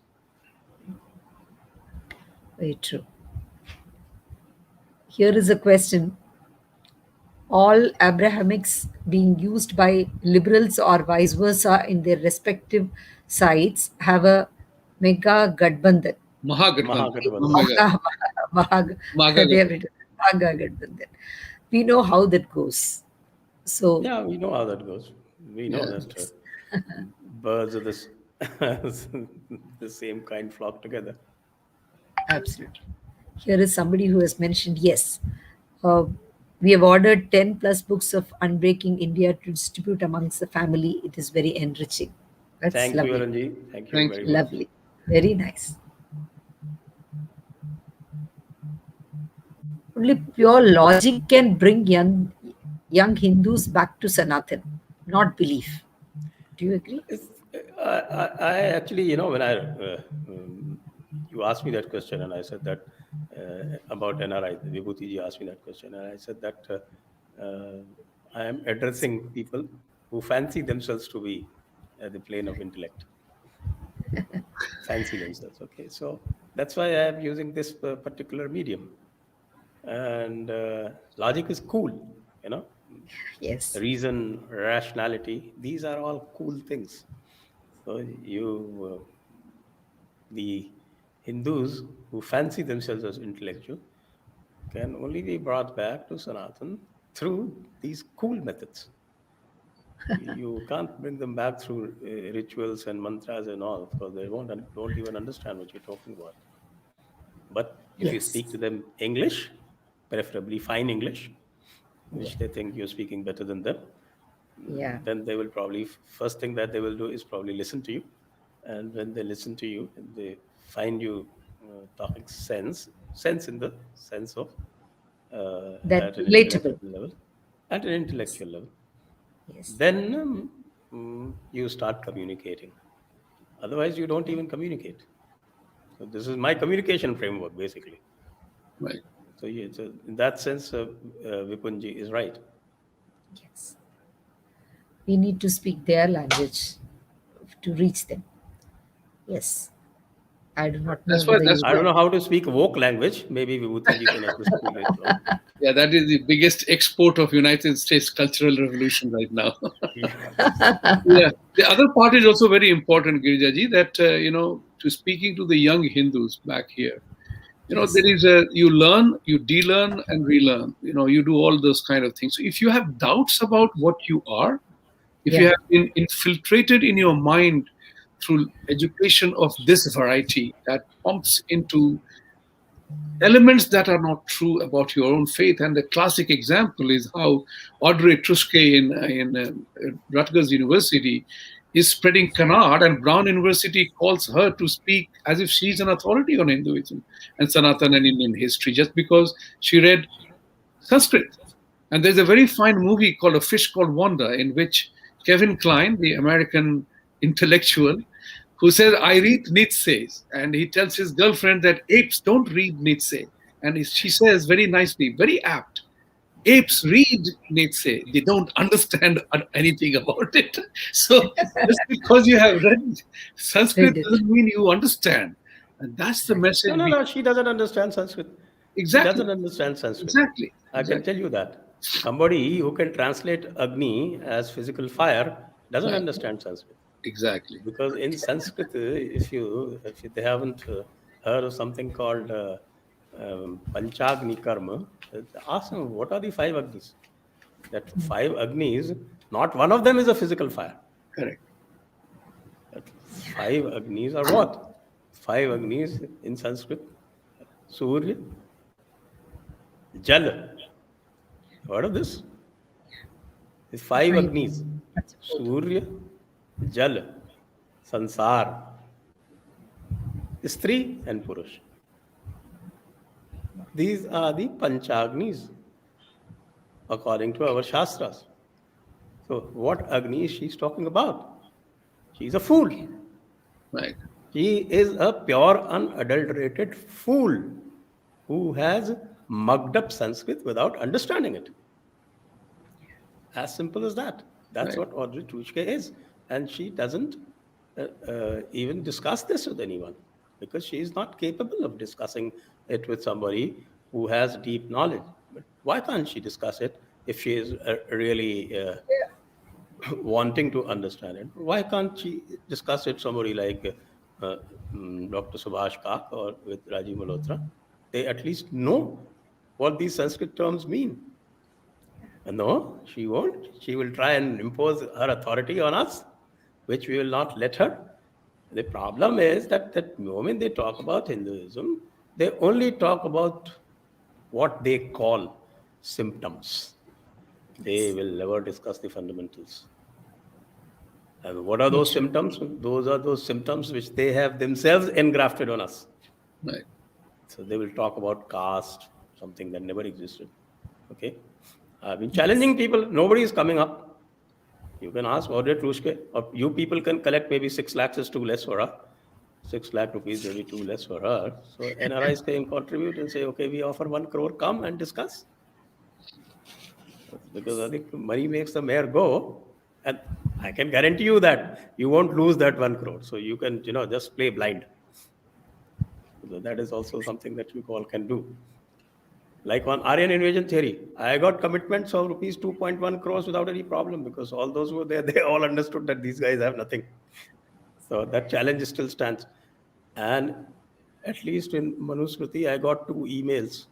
very true. Here is a question: all Abrahamics being used by liberals or vice versa in their respective sides have a mega Gadbandhan. Mahagathbandhan. Oh Mahagathbandhan. my God. Maha, Maha, they have Mahagathbandhan. written Maha Gadbandhan. We know how that goes. So, Yeah, we know how that goes. We know Yeah. that yes, birds of this the same kind flock together. absolutely. Here is somebody who has mentioned yes. Uh, we have ordered 10 plus books of Unbreaking India to distribute amongst the family. It is very enriching. That's Thank you, lovely. Aranji. Thank you Thank very you. much. Lovely. Very nice. Only pure logic can bring young Hindus back to Sanatan, not belief. Do you agree? I actually, when you asked me that question, and I said that about NRI, Vibhuti Ji asked me that question, and I said that I am addressing people who fancy themselves to be at the plane of intellect, fancy themselves. Okay, so that's why I am using this particular medium, and logic is cool, you know. Yes. Reason, rationality, these are all cool things. So the Hindus who fancy themselves as intellectual can only be brought back to Sanatan through these cool methods. You can't bring them back through rituals and mantras and all, because they don't even understand what you're talking about. But if you Yes. speak to them English, preferably fine English, Yeah. which they think you're speaking better than them, Yeah. then they will probably, first thing that they will do is probably listen to you. And when they listen to you, they find you talking sense in the sense of That at an relatable. intellectual level, at an intellectual level, Yes. then you start communicating. Otherwise, you don't even communicate. So this is my communication framework, basically. Right. So, yeah, so in that sense, Vipunji is right. Yes. We need to speak their language to reach them. Yes. I do not know That's why. whether That's you I why. don't do. know how to speak woke language. Maybe Vibhuti ji can assist me later on. Yeah, that is the biggest export of United States cultural revolution right now. Yeah. Yeah. The other part is also very important, Girija ji, that to speaking to the young Hindus back here. Yes. There is you learn, you de-learn and relearn. You do all those kind of things. So if you have doubts about what you are, if you Yeah. have been infiltrated in your mind through education of this variety that pumps into elements that are not true about your own faith. And the classic example is how Audrey Truskay in Rutgers University is spreading canard, and Brown University calls her to speak as if she's an authority on Hinduism and Sanatana and Indian history just because she read Sanskrit. And there's a very fine movie called A Fish Called Wanda, in which Kevin Kline, the American intellectual, who says, I read Nietzsche. And he tells his girlfriend that apes don't read Nietzsche. And she says very nicely, very apt, apes read Nietzsche. They don't understand anything about it. So just because you have read Sanskrit Read it. doesn't mean you understand. And that's the Exactly. No, message no, we no. She doesn't understand Sanskrit. She exactly, doesn't understand Sanskrit. exactly, I can exactly. tell you that. Somebody who can translate Agni as physical fire doesn't Right. understand Sanskrit. Exactly. Because in Sanskrit, if they haven't heard of something called Panchagni Karma, ask them what are the five Agnis. That five Agnis, not one of them is a physical fire. Correct. That five Agnis are what? Five Agnis in Sanskrit: Surya, Jal. Heard of this? The five I Agnis: that's important. Surya, Jal, Sansar, Stri, and Purush. These are the Panchagnis according to our Shastras. So, what Agni is she talking about? She's a fool. Right. She is a pure, unadulterated fool who has mugged up Sanskrit without understanding it. As simple as that. That's Right. what Audrey Truschke is. And she doesn't even discuss this with anyone because she is not capable of discussing it with somebody who has deep knowledge. But why can't she discuss it if she is really wanting to understand it? Why can't she discuss it somebody like uh, Dr. Subhash Kak or with Rajiv Malhotra? They at least know what these Sanskrit terms mean. No, she won't. She will try and impose her authority on us, which we will not let her. The problem is that the moment they talk about Hinduism, they only talk about what they call symptoms. They will never discuss the fundamentals. And what are those Nature. symptoms? Those are those symptoms which they have themselves engrafted on us. Right. So they will talk about caste, something that never existed. Okay. I've been challenging people. Nobody is coming up. You can ask Audrey Truschke, or you people can collect maybe 6 lakhs is too less for her. 6 lakh rupees maybe too less for her. So NRIs can contribute and say, okay, we offer 1 crore, come and discuss. Because I think money makes the mayor go. And I can guarantee you that you won't lose that 1 crore. So you can, just play blind. So that is also something that you all can do. Like on Aryan invasion theory, I got commitments of rupees 2.1 crores without any problem because all those who were there, they all understood that these guys have nothing. So that challenge still stands. And at least in Manusmriti, I got 2 emails,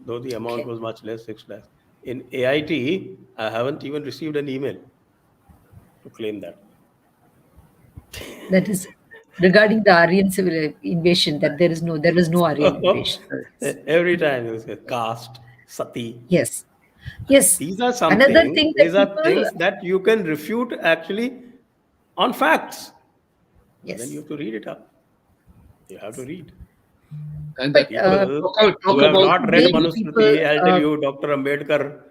though the amount Okay. was much less, 6 lakhs. In AIT, I haven't even received an email to claim that. That is regarding the Aryan civil invasion. That there was no Aryan invasion. Every time you say caste, sati. Yes. Yes. These are Another something, thing that these are people. things that you can refute actually on facts. But then you Yes. have to read it up. You have to read. And But that People talk who have about not read maybe people. Manusmriti, I'll tell you, Dr. Ambedkar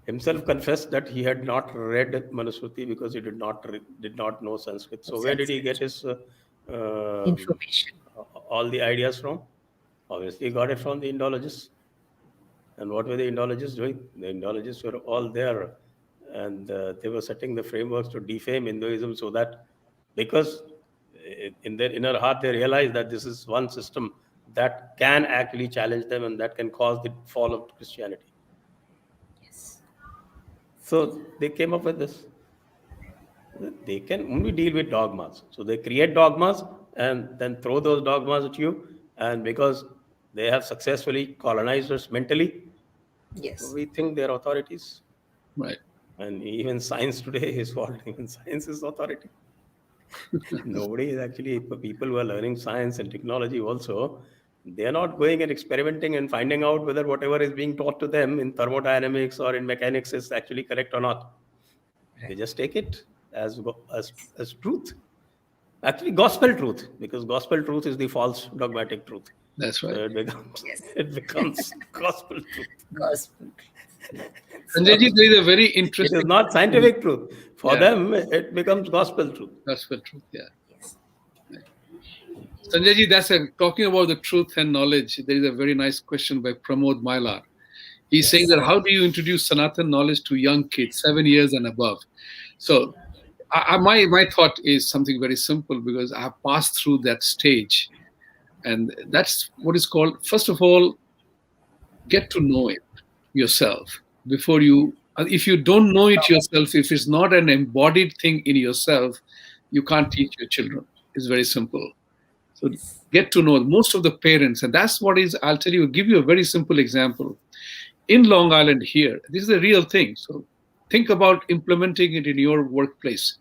himself confessed that he had not read Manusmriti because he did not know Sanskrit. So where did he get Sanskrit his information. all the ideas from? Obviously, he got it from the Indologists. And what were the Indologists doing? The Indologists were all there, and they were setting the frameworks to defame Hinduism so that because in their inner heart they realized that this is one system that can actually challenge them and that can cause the fall of Christianity. Yes. So they came up with this. They can only deal with dogmas. So they create dogmas and then throw those dogmas at you. And because they have successfully colonized us mentally, so Yes. we think they're authorities. right. And even science today is what? Even science is authority. Nobody is actually, people who are learning science and technology also, they are not going and experimenting and finding out whether whatever is being taught to them in thermodynamics or in mechanics is actually correct or not. They Right. just take it as truth. Actually, gospel truth, because gospel truth is the false dogmatic truth. That's So right. it becomes Yes. it becomes gospel truth. Gospel. Sanjay ji, So there is a very it is interesting not scientific truth. For yeah, them, it becomes gospel truth. gospel truth. Yeah. Yes. Sanjay ji, talking about the truth and knowledge. There is a very nice question by Pramod Mailar. He's saying Yes. that how do you introduce Sanatan knowledge to young kids, 7 years and above? So, my thought is something very simple because I have passed through that stage, and that's what is called. First of all, get to know it yourself before you. If you don't know it yourself, if it's not an embodied thing in yourself, you can't teach your children. It's very simple. So get to know most of the parents, and that's what is. I'll tell you. Give you a very simple example. In Long Island here, this is a real thing. So think about implementing it in your workplace.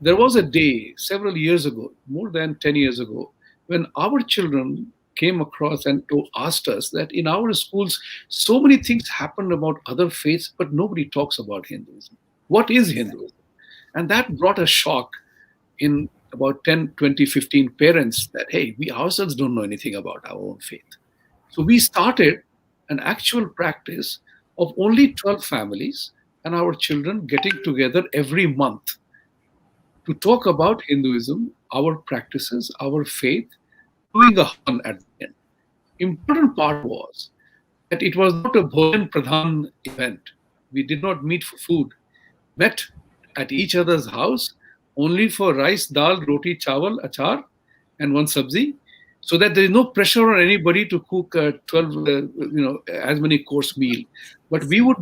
There was a day several years ago, more than 10 years ago, when our children came across and asked us that in our schools, so many things happened about other faiths, but nobody talks about Hinduism. What is Hinduism? And that brought a shock in about 10, 20, 15 parents that, hey, we ourselves don't know anything about our own faith. So we started an actual practice of only 12 families and our children getting together every month to talk about Hinduism, our practices, our faith, doing a havan at the end. Important part was that it was not a Bhojan Pradhan event. We did not meet for food. Met at each other's house only for rice, dal, roti, chawal, achar, and one sabzi, so that there is no pressure on anybody to cook 12, as many course meal. But we would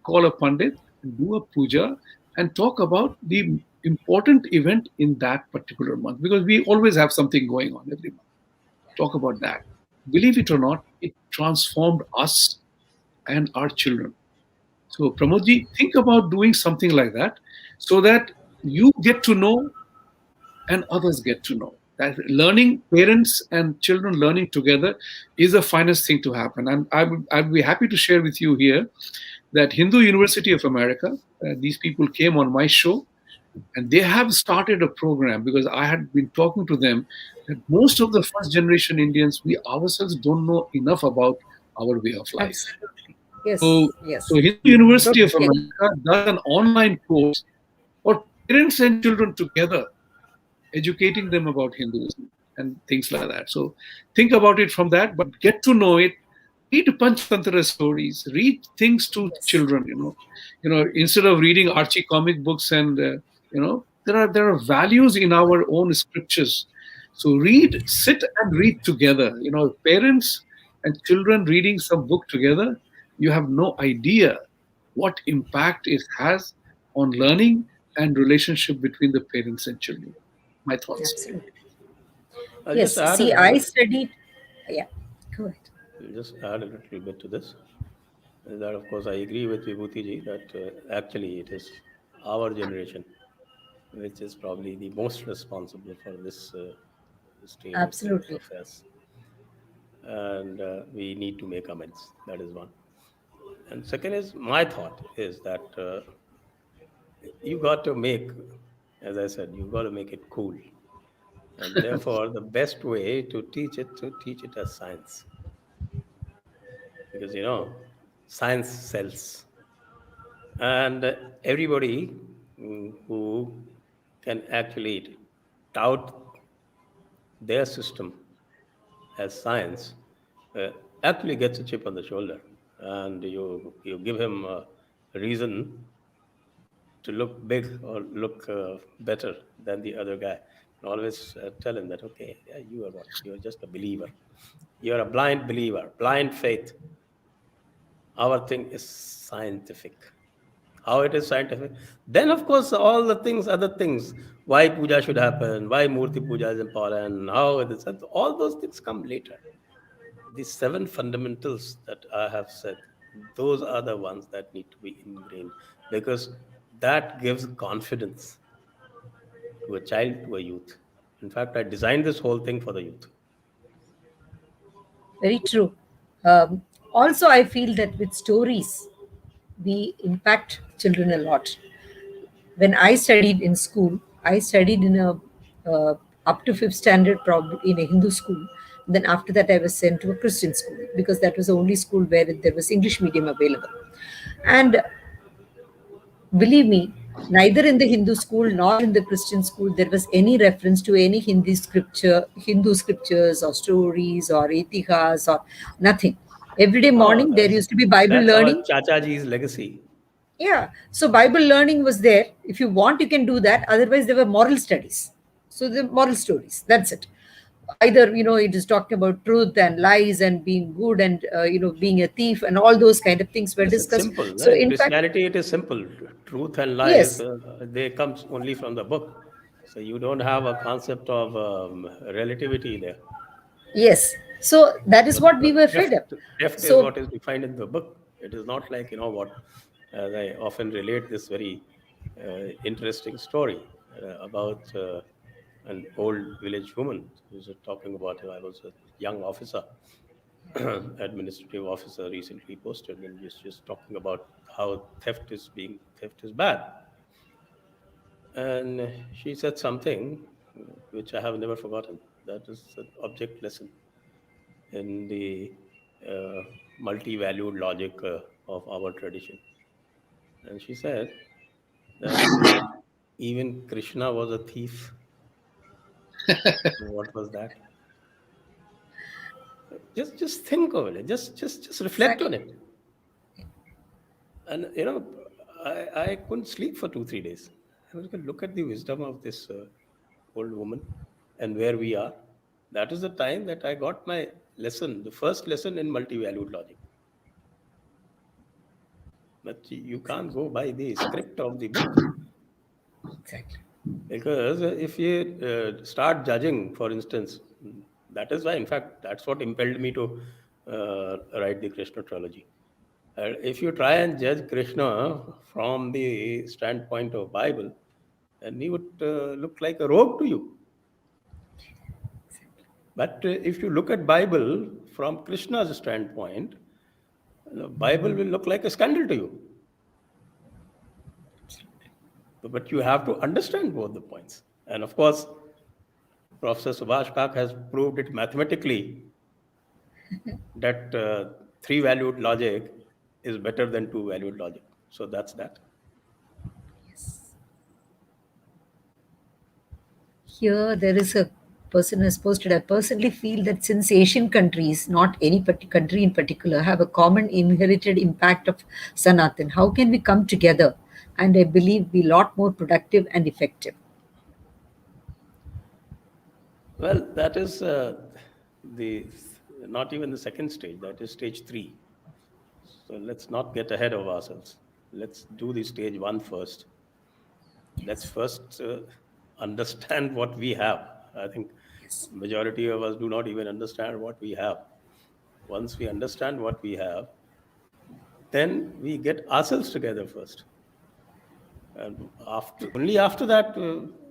call a pandit, do a puja, and talk about the important event in that particular month, because we always have something going on every month. Talk about that. Believe it or not, it transformed us and our children. So, Pramodji, think about doing something like that so that you get to know and others get to know. That learning, parents and children learning together is the finest thing to happen. And I'd be happy to share with you here that Hindu University of America, these people came on my show and they have started a program, because I had been talking to them that most of the first generation Indians, we ourselves don't know enough about our way of life. Absolutely. Yes. So, Yes. so Hindu University of Totally. America does an online course for parents and children together, educating them about Hinduism and things like that. So think about it from that, but get to know it. Read Panchatantra stories. Read things to Yes. children. Instead of reading Archie comic books, and there are values in our own scriptures. So sit and read together. Parents and children reading some book together. You have no idea what impact it has on learning and relationship between the parents and children. My thoughts. Absolutely. I'll just Yes. add a See, little I bit. studied. Yeah. Go ahead. I'll just add a little bit to this. That, of course, I agree with Vibhuti Ji that actually it is our generation which is probably the most responsible for this state of Absolutely. affairs. And we need to make amends. That is one. And second is my thought is that you got to make, as I said, you got to make it cool. And therefore, the best way to teach it as science, because science sells, and everybody who can actually tout their system as science uh, actually gets a chip on the shoulder, and you give him a reason to look big or look better than the other guy. And always tell him that, okay, yeah, you are what? You're just a believer. You're a blind believer, blind faith. Our thing is scientific. How it is scientific? Then, of course, all the things, other things, why puja should happen, why Murti puja is important, how it is, all those things come later. The seven fundamentals that I have said, those are the ones that need to be ingrained, because that gives confidence to a child, to a youth. In fact, I designed this whole thing for the youth. Very true. Um, Also, I feel that with stories, we impact children a lot. When I studied in school, I studied in a up to fifth standard, probably in a Hindu school. Then after that, I was sent to a Christian school because that was the only school where there was English medium available. And believe me, neither in the Hindu school nor in the Christian school there was any reference to any Hindu scriptures or stories or itihas or nothing. Every day Oh, morning there used to be Bible that's our learning. Chachaji's legacy. Yeah, so Bible learning was there. If you want, you can do that. Otherwise, there were moral studies. So the moral stories. That's it. Either it is talking about truth and lies and being good and being a thief and all those kind of things were Yes, it's discussed. simple. So In in fact, Christianity, it is simple. Truth and lies, yes, they comes only from the book. So you don't have a concept of relativity there. yes. So that is what The we were fed theft, up. theft is So what is defined in the book. It is not like, what, as I often relate this very interesting story about an old village woman who's talking about, I was a young officer, administrative officer recently posted, and just talking about how theft is bad. And she said something which I have never forgotten. That is an object lesson in the uh, multi-valued logic of our tradition. And she said that even Krishna was a thief. What was that? Just think of it. Just reflect on exactly. it. And I couldn't sleep for 2 3 days. I was going to look at the wisdom of this old woman and where we are. That is the time that I got my lesson, the first lesson in multi-valued logic. But you can't go by the script of the book. Exactly. Because if you start judging, for instance, that is why, in fact, that's what impelled me to write the Krishna trilogy. If you try and judge Krishna from the standpoint of Bible, then he would look like a rogue to you. But if you look at Bible from Krishna's standpoint, the Bible will look like a scandal to you. But you have to understand both the points. And of course, Professor Subhash Kak has proved it mathematically that three-valued logic is better than two-valued logic. So that's that. Yes. Here, there is a person has posted. I personally feel that since Asian countries, not any country in particular, have a common inherited impact of Sanatan, how can we come together and I believe be a lot more productive and effective? Well, that is the not even the second stage. That is stage 3. So let's not get ahead of ourselves. Let's do the stage 1 first. Let's first understand what we have. I think Yes. majority of us do not even understand what we have. Once we understand what we have, then we get ourselves together first, and only after that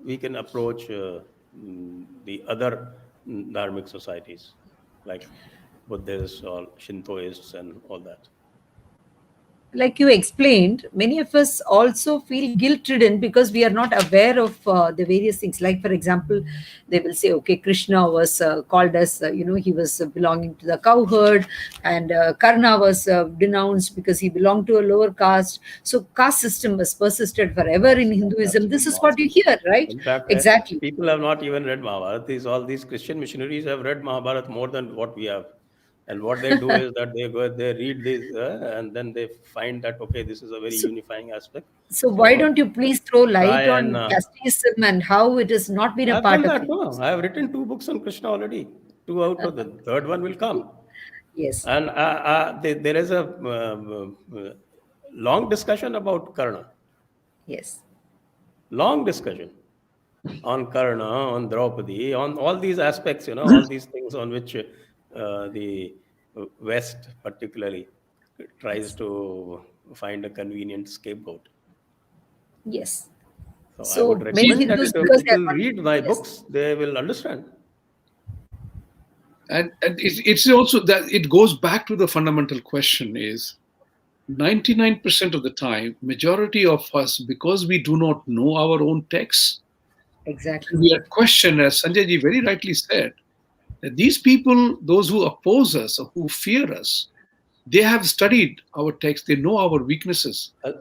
we can approach the other dharmic societies like Buddhists or Shintoists and all that. Like you explained, many of us also feel guilt ridden because we are not aware of the various things. Like, for example, they will say, okay, Krishna was called as, he was belonging to the cow herd, and Karna was denounced because he belonged to a lower caste. So, caste system has persisted forever in Hinduism. This Absolute is what you nonsense. hear, right? In fact, Exactly. people have not even read Mahabharata. All these Christian missionaries have read Mahabharata more than what we have. And what they do is that they read this and then they find that, okay, this is a very So, unifying aspect. so why So don't you please throw try light and on casteism and how it has not been a I've part done of that it? too. I have written 2 books on Krishna already. 2 out of the third one will come. Yes, And there is a long discussion about Karna. yes, Long discussion on Karna, on Draupadi, on all these aspects, all these things on which the West particularly tries yes, to find a convenient scapegoat. yes. So I would So many recommend that Hindus, if because they are people not, read my yes, books, they will understand. And it's also that it goes back to the fundamental question is 99% of the time, majority of us, because we do not know our own texts, exactly. we are questioned, as Sanjay ji very rightly said, that these people, those who oppose us or who fear us, they have studied our text, they know our weaknesses. Uh,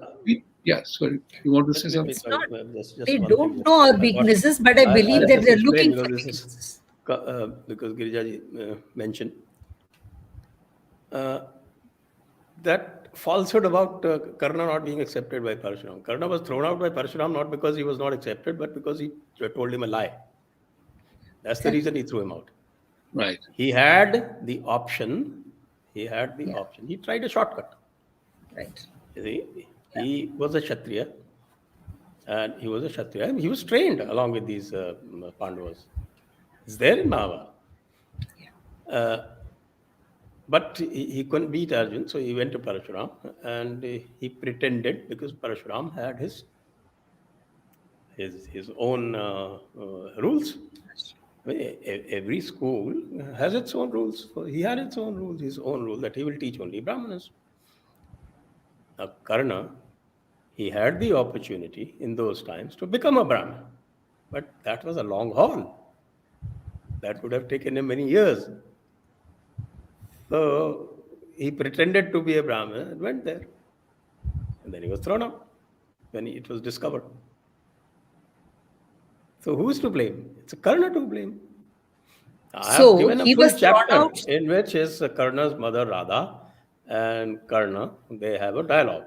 Yeah, sorry, you want to say Let me something? It's sorry, not, just they one thing. don't know our I thought weaknesses, but I believe I'll that just they're explain looking because for this is weaknesses. because Girijja ji mentioned uh, that falsehood about Karna not being accepted by Parshuram. Karna was thrown out by Parshuram not because he was not accepted, but because he told him a lie. That's the Exactly. reason he threw him out. Right. He had the option. He had the Yeah, option. He tried a shortcut. right. You see, he was a Kshatriya, and he was a Kshatriya. He was trained along with these Pandavas. It's there in Mahabharata. Uh, but he couldn't beat Arjun, so he went to Parashuram and he pretended because Parashuram had his own rules. Every school has its own rules. So he had its own rules, his own rule that he will teach only Brahmanas. Now, Karna, he had the opportunity in those times to become a Brahmin, but that was a long haul. That would have taken him many years. So he pretended to be a Brahmin and went there. And then he was thrown out when it was discovered. So who's to blame? It's a Karna to blame. I have So given a he full was thrown chapter out. in which is Karna's mother Radha and Karna, they have a dialogue.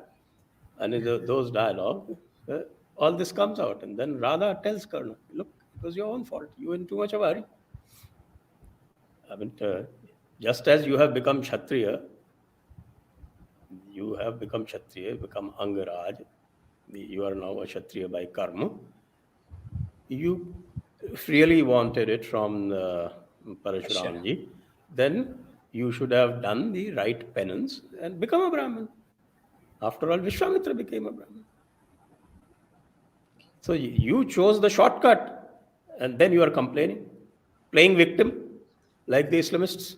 And in those dialogue, all this comes out. And then Radha tells Karna, look, it was your own fault. You were in too much of a hurry. I mean, just as you have become Kshatriya, become Angaraj, you are now a Kshatriya by karma. You really wanted it from Parashuramji, then you should have done the right penance and become a Brahmin. After all, Vishwamitra became a Brahmin. So you chose the shortcut and then you are complaining, playing victim like the Islamists.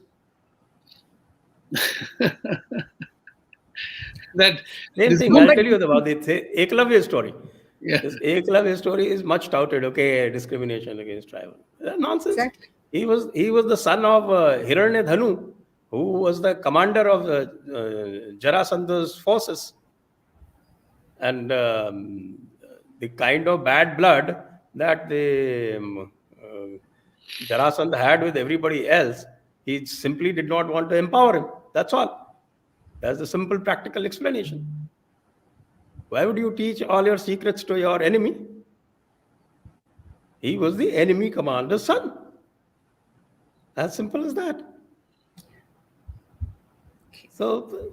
That Same thing. I'll tell you about the Eklavya story. Yeah. This Eklavya story is much touted. Okay, discrimination against tribal. Nonsense. Exactly. He was the son of Hiranyadhanu, who was the commander of Jarasandha's forces, and the kind of bad blood that the Jarasandha had with everybody else, he simply did not want to empower him. That's all. That's the simple practical explanation. Why would you teach all your secrets to your enemy? He was the enemy commander's son. As simple as that. So,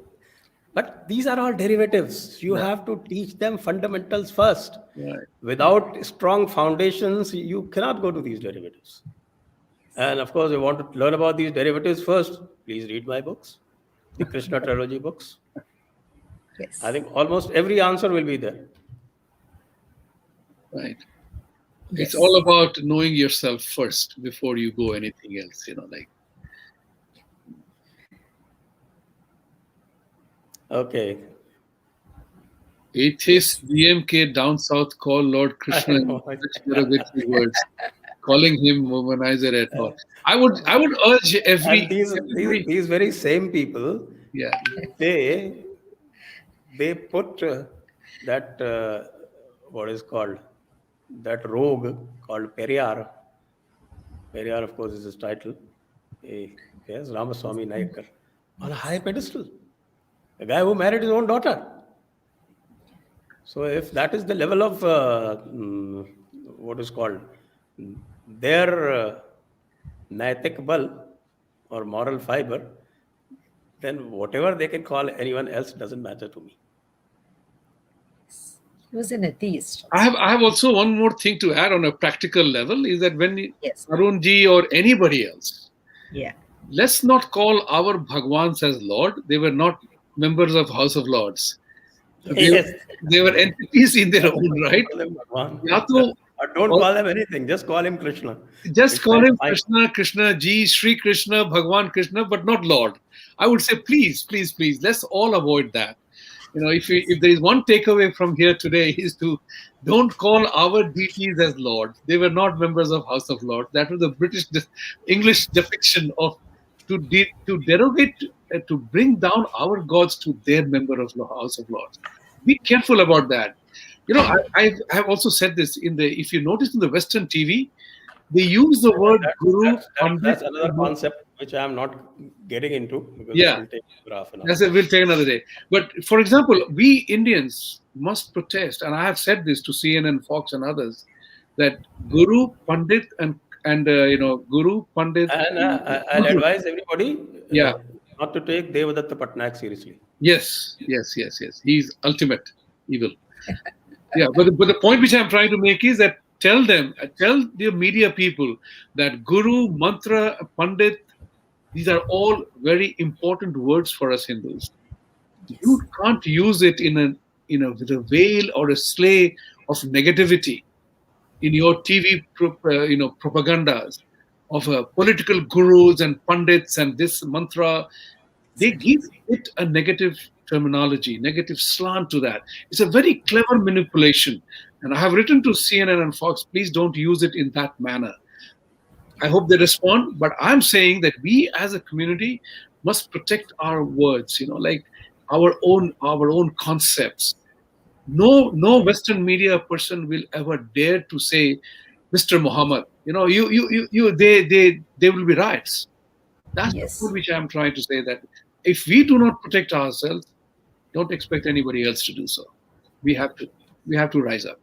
but these are all derivatives. You have to teach them fundamentals first. Right. Without strong foundations, you cannot go to these derivatives. And of course, you want to learn about these derivatives first, please read my books, the Krishna trilogy books. Yes. I think almost every answer will be there. Right. Yes. It's all about knowing yourself first before you go anything else, like. Okay. Atheist DMK down south call Lord Krishna in derogatory words, calling him womanizer at all. I would urge every And these very same people, yeah, they put that what is called that rogue called Periyar. Periyar, of course, is his title. Yes, Ramaswamy Naikar on a high pedestal. A guy who married his own daughter. So if that is the level of what is called their naitik bal or moral fiber, then whatever they can call anyone else doesn't matter to me. He was an atheist. I have also one more thing to add on a practical level is that when Yes. Arunji or anybody else, Yeah. let's not call our Bhagwans as Lord. They were not members of House of Lords. They were entities in their own right. Or don't call them anything. Just call him Krishna. Just call him Krishna, Krishna Ji, Sri Krishna, Bhagwan Krishna, but not Lord. I would say, please, let's all avoid that. If there is one takeaway from here today is to don't call our deities as Lord. They were not members of House of Lords. That was the British English depiction of to derogate, to bring down our gods to their member of the House of Lords. Be careful about that. I have also said this if you notice in the Western TV, they use the word Guru. That's another concept which I am not getting into. Because Yeah, we'll take another day. But for example, we Indians must protest, and I have said this to CNN, Fox, and others, that Guru, Pandit, and Guru, Pandit. And I'll advise everybody Yeah. not to take Devadatta Patnaik seriously. Yes. He's ultimate evil. Yeah, but the point which I'm trying to make is that tell the media people that Guru, Mantra, Pandit, these are all very important words for us Hindus. Yes. You can't use it with a veil or a slay of negativity in your TV propagandas of political gurus and pandits and this mantra. They give it a negative terminology, negative slant to that. It's a very clever manipulation. And I have written to CNN and Fox, please don't use it in that manner. I hope they respond, but I'm saying that we as a community must protect our words, like our own concepts. No Western media person will ever dare to say, Mr. Muhammad, they will be riots. That's the point which I'm trying to say, that if we do not protect ourselves, don't expect anybody else to do so. we have to rise up.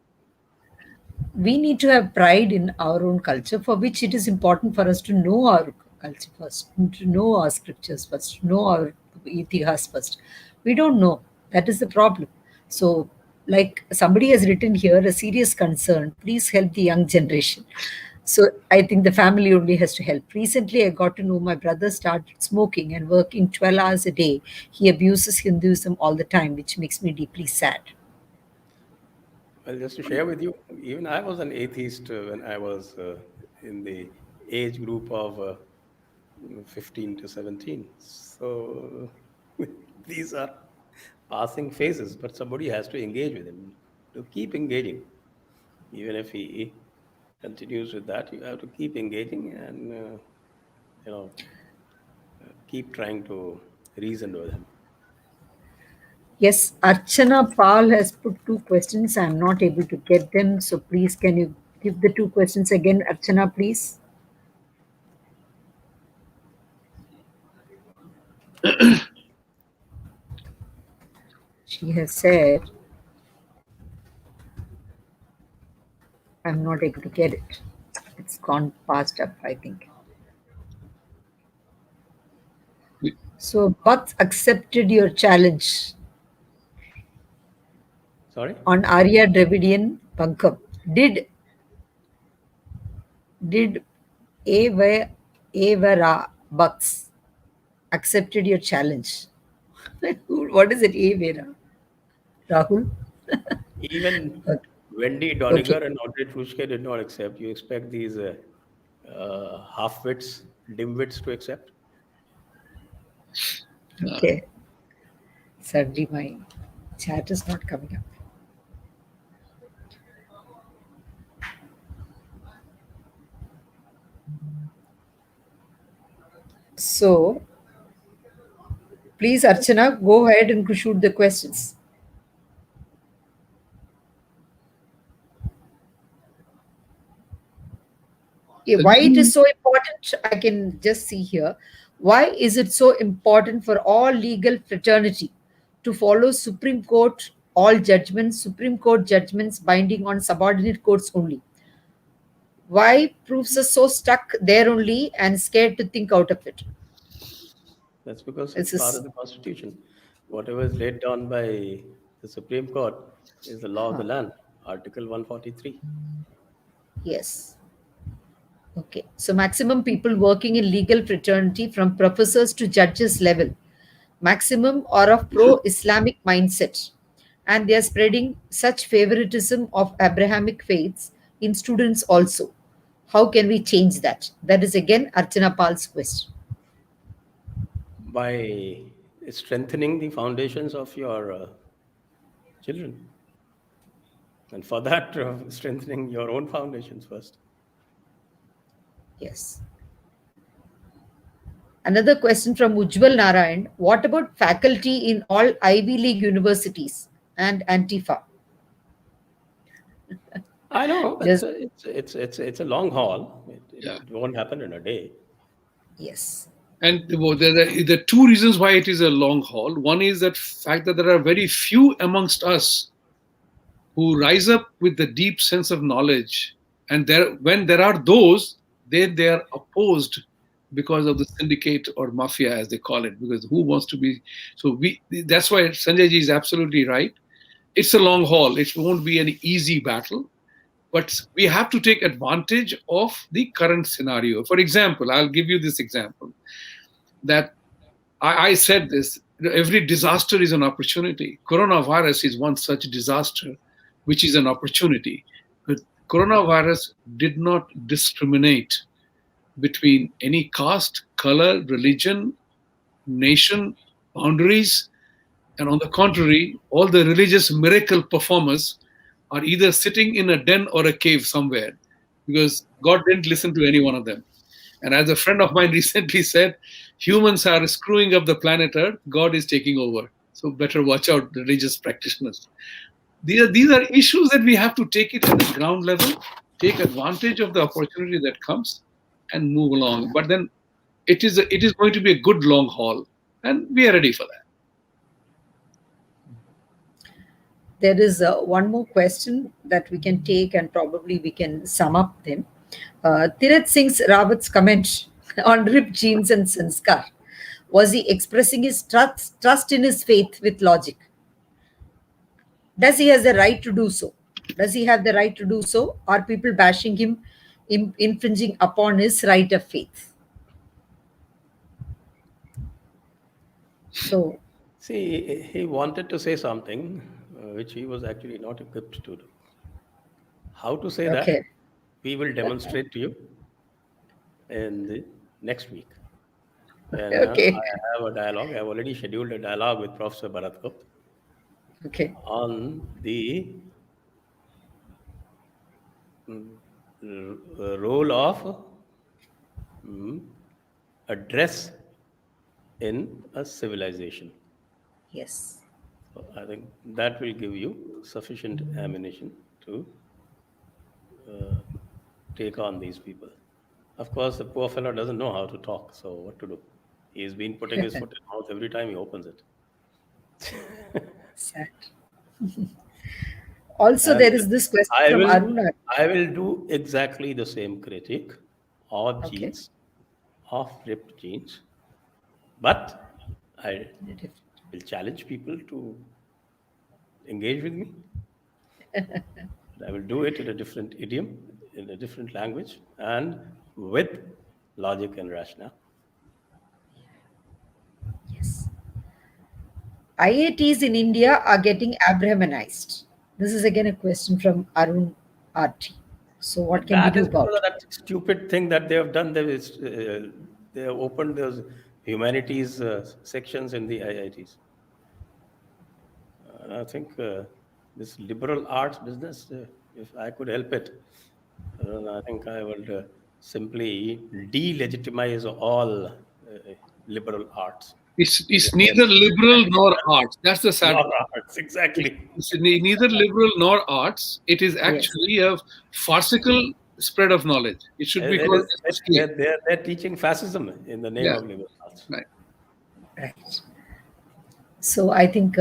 We need to have pride in our own culture, for which it is important for us to know our culture first, to know our scriptures first, to know our itihas first. We don't know. That is the problem. So, like somebody has written here, a serious concern, please help the young generation. So, I think the family only has to help. Recently, I got to know my brother started smoking and working 12 hours a day. He abuses Hinduism all the time, which makes me deeply sad. Well, just to share with you, even I was an atheist when I was in the age group of 15 to 17. So these are passing phases, but somebody has to engage with him to keep engaging. Even if he continues with that, you have to keep engaging and you know keep trying to reason with him. Yes, Archana Pal has put two questions. I'm not able to get them. So please, can you give the two questions again, Archana, please? She has said, I'm not able to get it. It's gone past up, I think. So, Bhatt accepted your challenge Sorry? on Arya Dravidian Pankam. Did did Evara Butts accepted your challenge? What is it, Evera? Rahul? Even Okay. Wendy Okay. Doniger and Audrey Truschke did not accept. You expect these half-wits, dim-wits to accept? Okay. Suddenly my chat is not coming up. So please, Archana, go ahead and shoot the questions. Yeah, why it is so important, I can just see here. Why is it so important for all legal fraternity to follow Supreme Court all judgments, Supreme Court judgments binding on subordinate courts only? Why proofs are so stuck there only and scared to think out of it? That's because it's This part is of the Constitution. Whatever is laid down by the Supreme Court is the law of huh, the land, Article 143. yes. Okay. So maximum people working in legal fraternity from professors to judges level, maximum are of pro-Islamic mindset, and they are spreading such favoritism of Abrahamic faiths in students also. How can we change that? That is again Archana Pal's question. By strengthening the foundations of your children. And for that, strengthening your own foundations first. Yes. Another question from Ujjwal Narayan. What about faculty in all Ivy League universities and Antifa? I know Just it's a long haul. Yeah. It won't happen in a day. yes. And there are two reasons why it is a long haul. One is that fact that there are very few amongst us who rise up with the deep sense of knowledge. And when there are those, then they are opposed because of the syndicate or mafia, as they call it. Because who wants to be? So that's why Sanjay ji is absolutely right. It's a long haul. It won't be an easy battle, but we have to take advantage of the current scenario. For example, I'll give you this example that I said this, every disaster is an opportunity. Coronavirus is one such disaster, which is an opportunity. But coronavirus did not discriminate between any caste, color, religion, nation, boundaries. And on the contrary, all the religious miracle performers are either sitting in a den or a cave somewhere because God didn't listen to any one of them. And as a friend of mine recently said, humans are screwing up the planet Earth, God is taking over. So better watch out, religious practitioners. These are issues that we have to take it at the ground level, take advantage of the opportunity that comes, and move along. But then it is going to be a good long haul, and we are ready for that. there is one more question that we can take, and probably we can sum up then. Tirat Singh Rawat's comment on ripped jeans and sanskar. Was he expressing his trust in his faith with logic? Does he have the right to do so? Does he have the right to do so? Are people bashing him, infringing upon his right of faith? So, See, he wanted to say something which he was actually not equipped to do. How to say okay. that? We will demonstrate to you in the next week. And Okay. I have a dialogue. I have already scheduled a dialogue with Professor Bharat Gupta Okay. on the role of a dress in a civilization. Yes. So I think that will give you sufficient ammunition to take on these people. Of course, the poor fellow doesn't know how to talk, so what to do? He's been putting his foot in mouth every time he opens it. Sad. Also, And there is this question I from will, Aruna. I will do exactly the same critique of Okay. jeans, of ripped jeans, but I will challenge people to engage with me. I will do it in a different idiom, in a different language, and with logic and rationale. Yes. IITs in India are getting Abrahamanized. This is again a question from Arun RT. So, what can we That do is because about of that stupid thing that they have done. They have opened those humanities sections in the IITs. I think this liberal arts business, if I could help it, I think I would simply delegitimize all liberal arts. It's If they neither liberal nor are arts. That's the sad not part. arts, exactly. It's neither liberal nor arts. It is Yes. actually a farcical spread of knowledge. It should be It called is, SSK. they're teaching fascism in the name Yeah, of liberal arts. right. Right. So, I think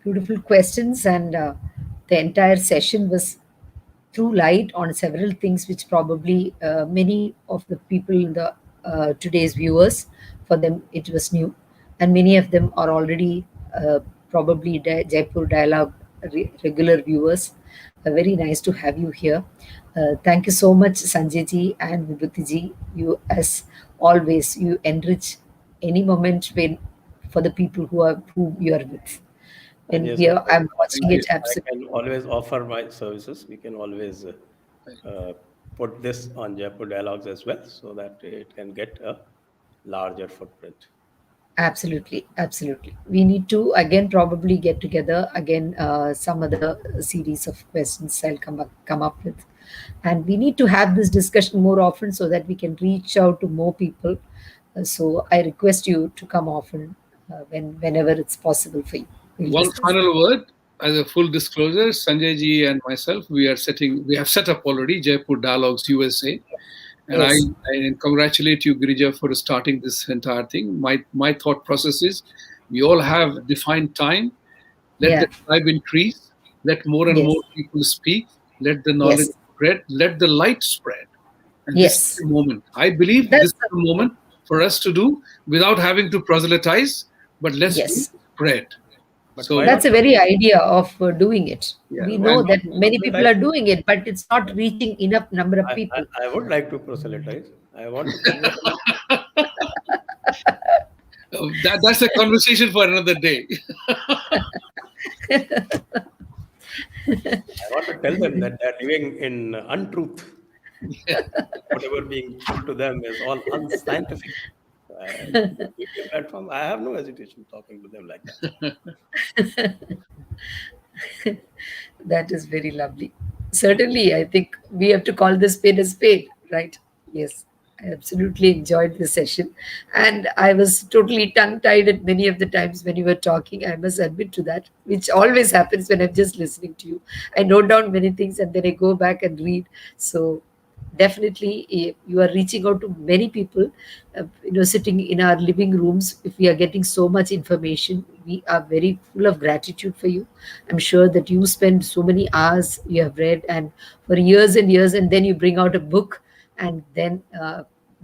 beautiful questions, and the entire session was threw light on several things which probably many of the people in the today's viewers, for them it was new, and many of them are already probably Jaipur Dialogue regular viewers. Very nice to have you here. Thank you so much, Sanjay ji and Vibhuti ji. You, as always, you enrich any moment when for the people who you are with. And When yes, we are, I'm Thank watching you. it I absolutely. can always offer my services. We can always put this on Jaipur Dialogues as well, so that it can get a larger footprint. Absolutely, absolutely. We need to again probably get together again. Some other series of questions I'll come up with, and we need to have this discussion more often so that we can reach out to more people. So I request you to come often whenever it's possible for you. We'll One discuss that. final word, as a full disclosure, Sanjay ji and myself, we have set up already Jaipur Dialogues USA. And Yes, I congratulate you, Girijja, for starting this entire thing. My thought process is we all have defined time. Let yeah, the tribe increase. Let more and yes, more people speak. Let the knowledge yes, spread. Let the light spread. And this is yes. the moment. I believe this That's is the moment for us to do without having to proselytize, but let's do yes. spread. But So, why That's not a very idea of doing it. yeah, We know and that many people proselytize? are doing it, but it's not reaching enough number of people. I would like to proselytize. I want to convert. that's a conversation for another day. I want to tell them that they're living in untruth. Whatever being told to them is all unscientific. The media platform, I have no hesitation talking to them like that. That is very lovely. Certainly, I think we have to call this spade a spade, right? Yes, I absolutely enjoyed this session. And I was totally tongue tied at many of the times when you were talking. I must admit to that, which always happens when I'm just listening to you. I note down many things and then I go back and read. So definitely you are reaching out to many people, sitting in our living rooms. If we are getting so much information, we are very full of gratitude for you. I'm sure that you spend so many hours, you have read and for years and years, and then you bring out a book, and then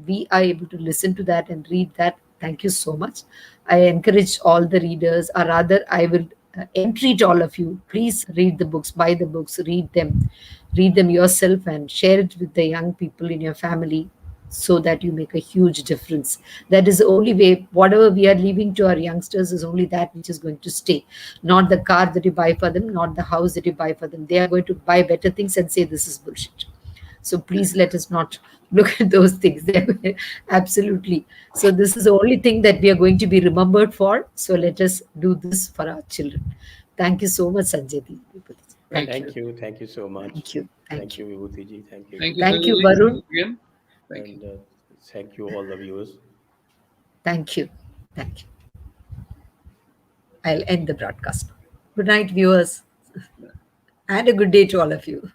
we are able to listen to that and read that. Thank you so much. I encourage all the readers, or rather, I will entreat all of you, please read the books, buy the books, read them yourself, and share it with the young people in your family, so that you make a huge difference. That is the only way. Whatever we are leaving to our youngsters is only that which is going to stay. Not the car that you buy for them, not the house that you buy for them. They are going to buy better things and say this is bullshit. So please let us not look at those things. Absolutely. So this is the only thing that we are going to be remembered for. So let us do this for our children. Thank you so much, Sanjay Ji. Thank you. Thank you. Thank you so much. Thank you. Thank you, Vibhuti Ji. Thank you. Thank you, Thank you, Sanjay. Varun. Again. Thank you. And thank you, all the viewers. Thank you. Thank you. I'll end the broadcast. Good night, viewers. And a good day to all of you.